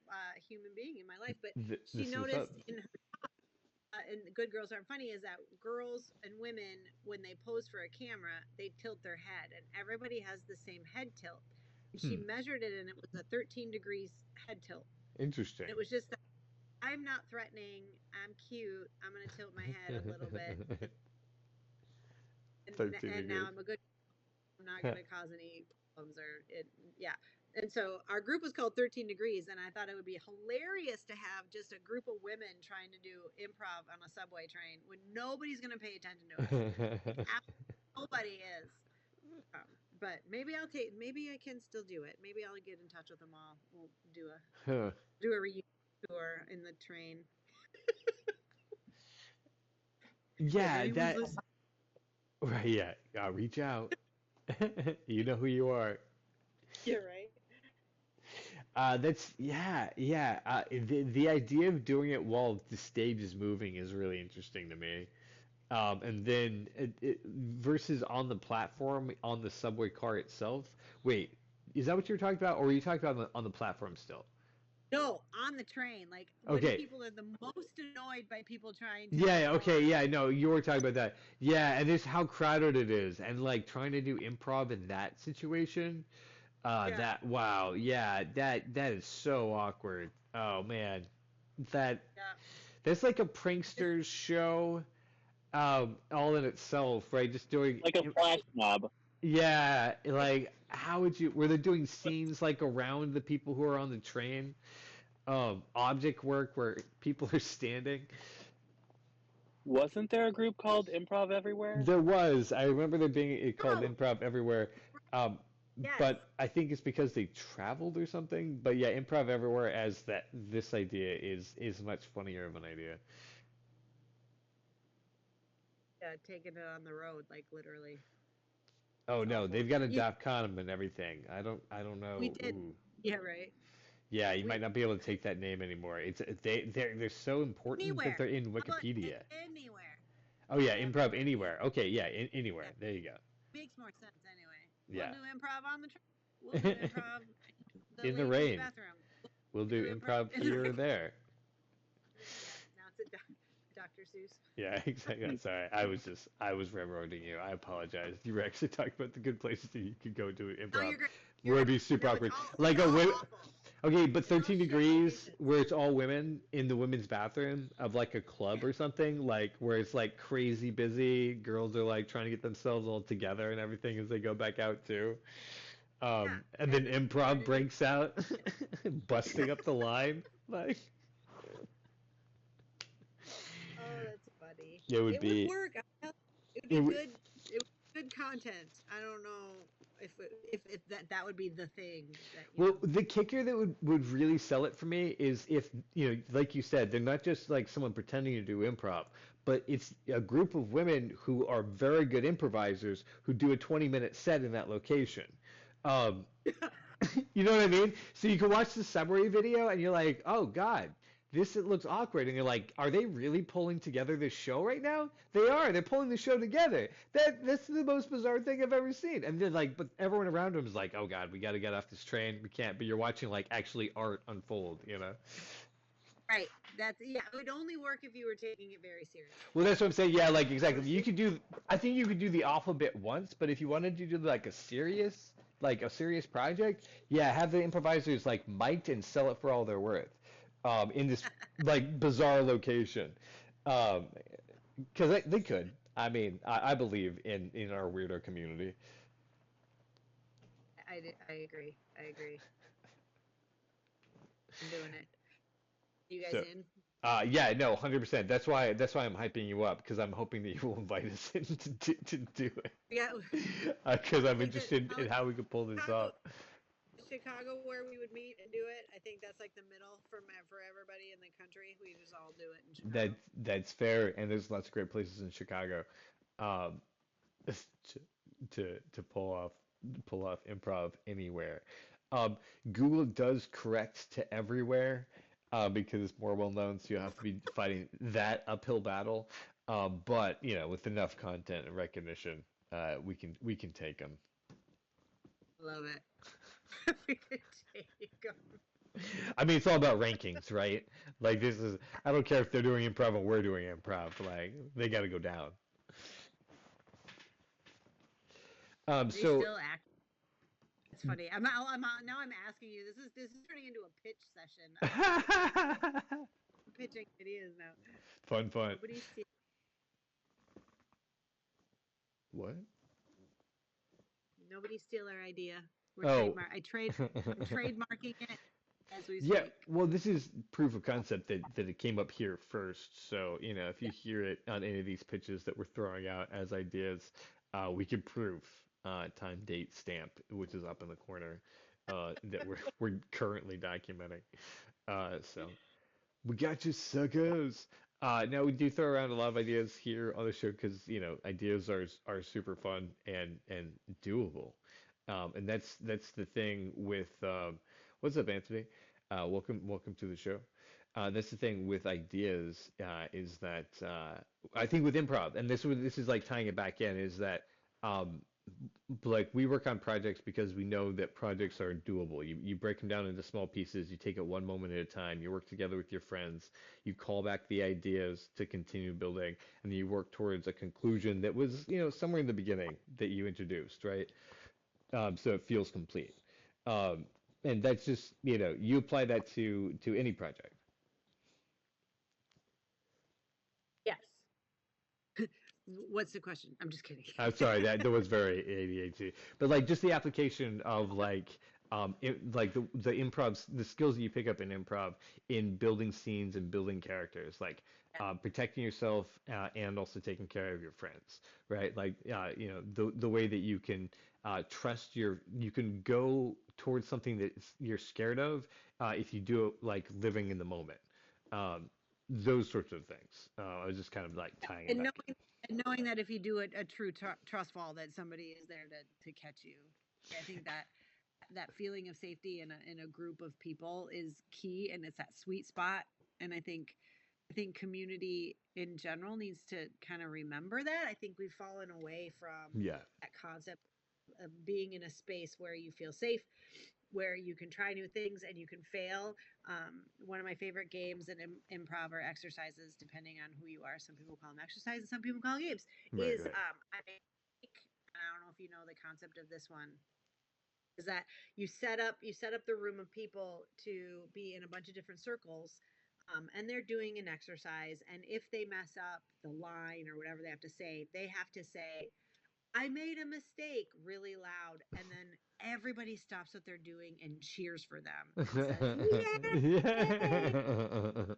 human being in my life, but she This was up. noticed in Good Girls Aren't Funny is that girls and women, when they pose for a camera, they tilt their head, and everybody has the same head tilt. And she Hmm, measured it, and it was a 13 degrees head tilt. interesting. It was just that I'm not threatening. I'm cute. I'm gonna tilt my head a little bit, 13 and now degrees. I'm a good. I'm not gonna cause any problems or it. Yeah. And so our group was called 13 Degrees, and I thought it would be hilarious to have just a group of women trying to do improv on a subway train when nobody's gonna pay attention to us. Like nobody is. Um, but maybe I can still do it. Maybe I'll get in touch with them all. We'll Huh. do a reunion tour in the train. Yeah, Anyone's that listening. right. Yeah, reach out. You know who you are. Yeah, right. That's yeah, yeah. The idea of doing it while the stage is moving is really interesting to me. And then versus on the platform on the subway car itself. Wait, is that what you're talking about, or are you talking about on the platform still? No, on the train. Like when Okay. people are the most annoyed by people trying to Yeah, yeah, okay, perform. yeah, no, you were talking about that. Yeah, and just how crowded it is, and like trying to do improv in that situation. Yeah, Wow, yeah, that is so awkward. Oh man, that yeah. that's like a It's prankster's show, all in itself, right? Just doing, Like a flash mob. yeah, like how would you? Were they doing scenes like around the people who are on the train? Object work where people are standing. Wasn't there a group called Improv Everywhere? There was. I remember there being it called oh improv everywhere. Um, yes. but I think it's because they traveled or something. But yeah, improv everywhere as that this idea is much funnier of an idea. Yeah, taking it on the road, like literally. Oh It's no, awful. they've got a You, DOF and everything. I don't we know. did. Ooh. Yeah, right. Yeah, you might We not be able to take that name anymore. They're so important that anywhere. they're in How about Wikipedia. anywhere? Oh yeah, That's a improv good idea. anywhere. Okay, yeah, anywhere. Yeah, There you go. makes more sense anyway. We'll Yeah. do improv on the train. We'll do improv in the In the ladies' rain. bathroom. We'll We'll do do improv improv in the here or rain. there. Yeah, now it's a Dr. Seuss. Yeah, exactly. Sorry, I was railroading you. I apologize. You were actually talking about the good places that you could go do No, improv, you're great. You're where great. it'd be super No, awkward. it's Like all awful. Okay, but They all 13 show Degrees, auditions. where it's all women in the women's bathroom of like a club or something, like where it's like crazy busy. Girls are like trying to get themselves all together and everything as they go back out too. Yeah, And then and then improv started breaks out, busting up the line. Like Oh, that's funny. it would It would be, work. It would it be would, good. It would be good content. I don't know if that would be the thing that well, the kicker that would really sell it for me is if, like you said, they're not just like someone pretending to do improv, but it's a group of women who are very good improvisers who do a 20-minute set in that location. Um, you know what I mean? So you can watch the summary video and you're like, oh God, this it looks awkward. And you're like, are they really pulling together this show right now? They are. They're pulling the show together. That's the most bizarre thing I've ever seen. And then like, but everyone around them is like, oh God, we got to get off this train. We can't. But you're watching like actually art unfold. right. That's yeah. It would only work if you were taking it very seriously. Well, that's what I'm saying. Yeah, like So exactly. You could do. I think you could do the alphabet once, but if you wanted to do like a serious project, yeah, have the improvisers like mic'd and sell it for all they're worth, in this like bizarre location, um, because they could. I mean, I believe in our weirdo community. I agree. I agree. I'm doing it. You guys So, in? yeah, no, 100%. That's why I'm hyping you up because I'm hoping that you will invite us in to do it. Yeah. Because I I'm think that interested in how we could pull this Chicago, off. Chicago, where we would meet and do it. I think that's like the middle for everybody in the country. We just all do it in That Chicago. that's fair, and there's lots of great places in Chicago, um, to to pull off improv anywhere. Um, Google does correct to everywhere, because it's more well known, so you have to be fighting that uphill battle. But with enough content and recognition, we can take them. Love it. We could take 'em. I mean, it's all about rankings, right? Like I don't care if they're doing improv and we're doing improv. Like they got to go down. They So still act. It's funny. Now I'm asking you. This is turning into a pitch session. I'm pitching ideas now. fun, fun. Nobody steal. What? Nobody steal our idea. We're Oh. trademark. I'm trademarking it as we Yeah, speak. well, this is proof of concept that it came up here first. So, if you hear it on any of these pitches that we're throwing out as ideas, we can prove, time, date, stamp, which is up in the corner, that we're currently documenting. So we got you, suckers. Now we do throw around a lot of ideas here on the show because ideas are super fun and doable. And that's the thing with what's up, Anthony? Welcome to the show. That's the thing with ideas, is that, I think with improv, and this is like tying it back in, is that, um, like we work on projects because we know that projects are doable. You break them down into small pieces, you take it one moment at a time, you work together with your friends, you call back the ideas to continue building, and then you work towards a conclusion that was, somewhere in the beginning that you introduced, right? So it feels complete. Um, and that's just, you apply that to any project. Yes. What's the question? I'm just kidding. I'm sorry, that was very ADHD, but like just the application of like, like the improv, the skills that you pick up in improv in building scenes and building characters, like, protecting yourself, and also taking care of your friends, right? Like, the way that you can, you can go towards something that you're scared of, if you do it like living in the moment. Um, those sorts of things. I was just kind of like tying it and back. knowing that if you do a true trust fall, that somebody is there to catch you. I think that feeling of safety in a group of people is key, and it's that sweet spot. And I think community in general needs to kind of remember that. I think we've fallen away from Yeah. that concept of being in a space where you feel safe, where you can try new things and you can fail. One of my favorite games in improv or exercises, depending on who you are, some people call them exercises, some people call them games, Right, is right. I don't know if you know the concept of this one. is that you set up the room of people to be in a bunch of different circles, and they're doing an exercise, and if they mess up the line or whatever they have to say, they have to say, I made a mistake really loud, and then everybody stops what they're doing and cheers for them and says, Yay! Yeah.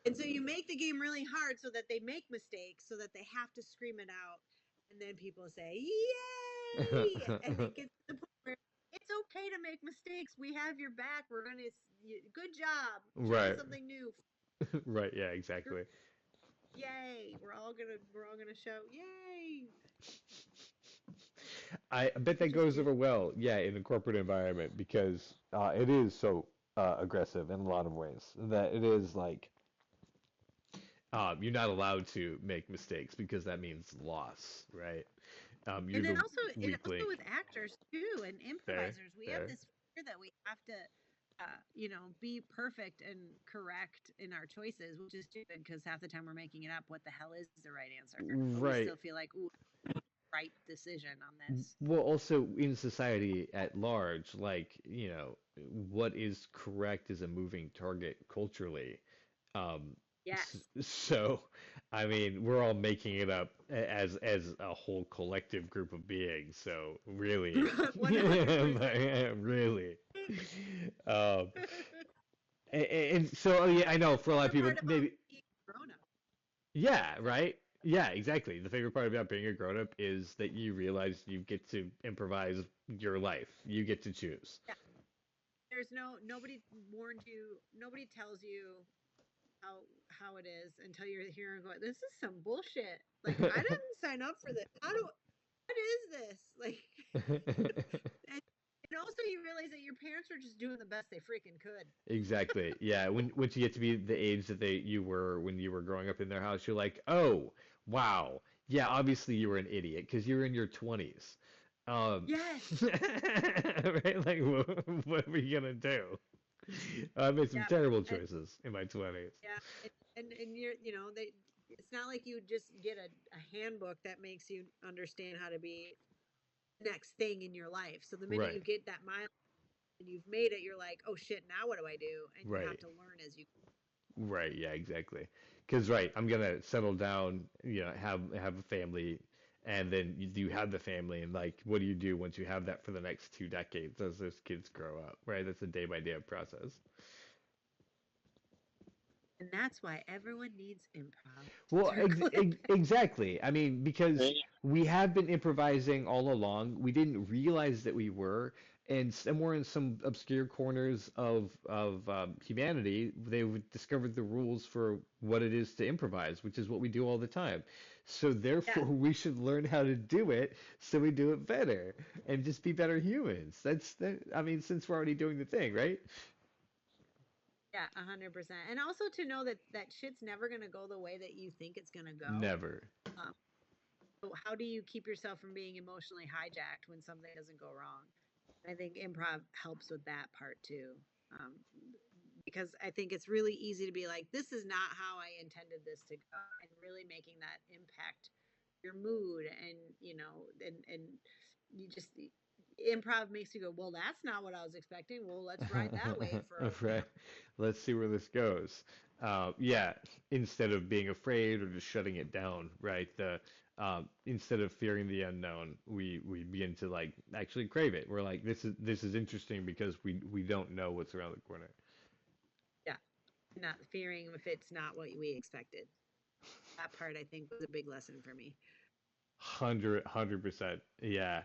And so you make the game really hard so that they make mistakes, so that they have to scream it out, and then people say, Yay! And it gets to the point where it's okay to make mistakes. We have your back. We're gonna good job. Try Right. something new. Right. Yeah, exactly. Yay! We're all gonna shout, Yay! I bet that Which is goes beautiful. over well, yeah, in the corporate environment because it is so aggressive in a lot of ways that it is like you're not allowed to make mistakes because that means loss, right? You're And the it weak also with link. actors too and Fair, improvisers, we have fair. this fear that we have to, be perfect and correct in our choices, which is stupid because half the time we're making it up. What the hell is the right answer? But we Right. still feel like, ooh, right decision on this. Well, also in society at large, like, what is correct is a moving target culturally. Um, Yes. so, I mean, we're all making it up as a whole collective group of beings. So, really, 100%. really. Um, and so, yeah, I know for a lot of Favorite people, part about maybe, being grown up. yeah, Sorry. right? Yeah, exactly. The favorite part about being a grown up is that you realize you get to improvise your life. You get to choose. Yeah. There's nobody warned you, nobody tells you how it is until you're here and going, this is some bullshit. Like, I didn't sign up for this. What is this? Like, and, and also you realize that your parents were just doing the best they freaking could. Exactly. Yeah. Once you get to be the age that you were when you were growing up in their house, you're like, oh, wow. Yeah, obviously you were an idiot because you were in your 20s. Um, Yes. right? Like, what were you gonna do? I made some Yeah. terrible And choices in my 20s. yeah. And you're, they, it's not like you just get a handbook that makes you understand how to be the next thing in your life. So the minute you Right. get that mile and you've made it, you're like, oh shit, now what do I do? And you have Right. to learn as you. Right, yeah, exactly. Because right, I'm gonna settle down, have a family, and then you have the family, and like, what do you do once you have that for the next 2 decades as those kids grow up, right? That's a day by day process. And that's why everyone needs improv to Well, circle it back. exactly. I mean, because we have been improvising all along. We didn't realize that we were, and somewhere in some obscure corners of humanity, they've discovered the rules for what it is to improvise, which is what we do all the time. So therefore, Yes. we should learn how to do it so we do it better and just be better humans. That's that. I mean, since we're already doing the thing, right? Yeah, 100%. And also to know that shit's never going to go the way that you think it's going to go. Never. Um, so how do you keep yourself from being emotionally hijacked when something doesn't go wrong? I think improv helps with that part too. Um, because I think it's really easy to be like, this is not how I intended this to go, and really making that impact your mood, and and you just improv makes you go, well, that's not what I was expecting. Well, let's ride that wave for a Right. Let's see where this goes. Yeah, instead of being afraid or just shutting it down, right? Instead of fearing the unknown, we begin to like actually crave it. We're like, this is interesting because we don't know what's around the corner. yeah, not fearing if it's not what we expected. That part I think was a big lesson for me. 100%. Yeah.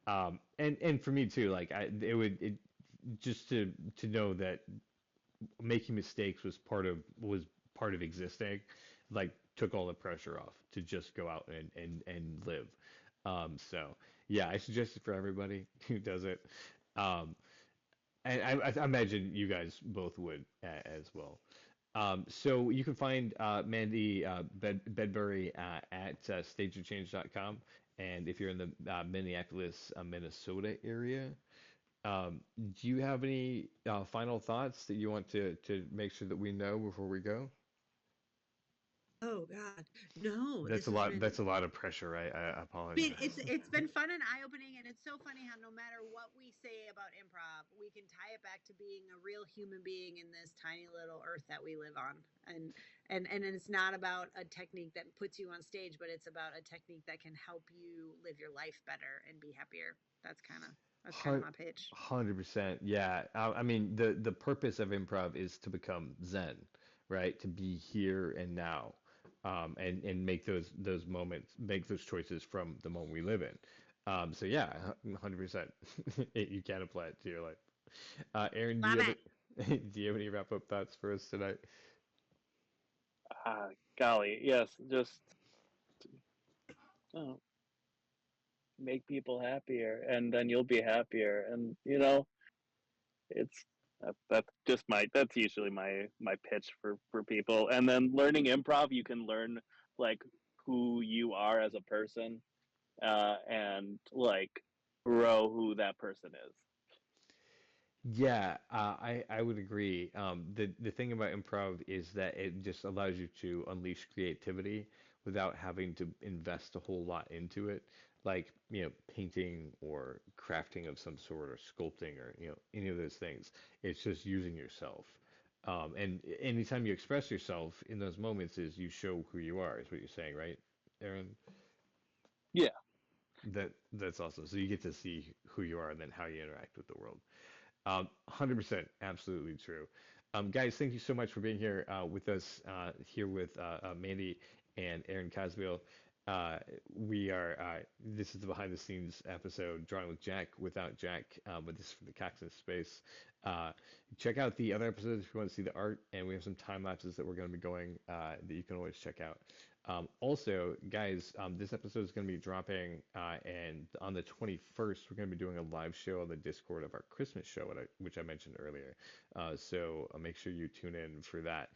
And for me too, like it just to know that making mistakes was part of existing, like took all the pressure off to just go out and live. So yeah, I suggest it for everybody who does it. Um, and I imagine you guys both would as well. So you can find Mandi Bedbury at stageofchange.com. And if you're in the Minneapolis, Minnesota area, do you have any final thoughts that you want to make sure that we know before we go? Oh God, no, That's this a has lot. been That's a lot of pressure. I it's apologize. been fun and eye opening, and it's so funny how no matter what we say about improv, we can tie it back to being a real human being in this tiny little earth that we live on. And it's not about a technique that puts you on stage, but it's about a technique that can help you live your life better and be happier. That's kind of my pitch. 100%. Yeah. I mean, the purpose of improv is to become Zen, right? To be here and now, and make those moments, make those choices from the moment we live in. So yeah, 100%. You can apply it to your life. Aaron, Love it. do you have any wrap up thoughts for us tonight? Golly, yes, just uh, make people happier, and then you'll be happier. And it's that's usually my pitch for people. And then learning improv, you can learn like who you are as a person, and like grow who that person is. Yeah, I would agree. The thing about improv is that it just allows you to unleash creativity without having to invest a whole lot into it, like, painting or crafting of some sort or sculpting or, any of those things. It's just using yourself. And anytime you express yourself in those moments is you show who you are, is what you're saying, right, Aaron? Yeah. That's awesome. So you get to see who you are and then how you interact with the world. 100%, absolutely true. Guys, thank you so much for being here with us here with Mandy and Aaron Caswell. This is the behind the scenes episode, Drawing with Jack without Jack, but this is from the Cactus Space. Uh, Check out the other episodes if you want to see the art, and we have some time lapses that we're going to be going that you can always check out. Also, guys, this episode is going to be dropping, and on the 21st, we're going to be doing a live show on the Discord of our Christmas show, which I mentioned earlier. So make sure you tune in for that.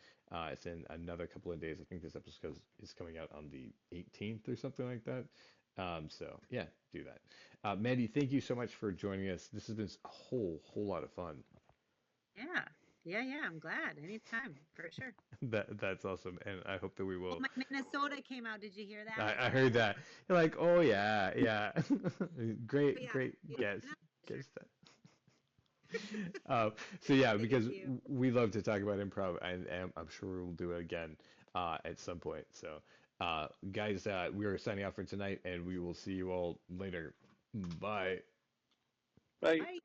It's in another couple of days. I think this episode is coming out on the 18th or something like that. So yeah, do that. Mandy, thank you so much for joining us. This has been a whole lot of fun. Yeah, yeah. I'm glad. Anytime, for sure. That's awesome, and I hope that we Oh, will. my Minnesota came out. Did you hear that? I heard that. You're like, oh yeah, yeah. Oh, Great, yeah. great Yeah, guess. no, sure. Guess that. So yeah, Thank because you. we love to talk about improv, and I'm sure we'll do it again at some point. So, guys, we are signing off for tonight, and we will see you all later. Bye. Right. Bye.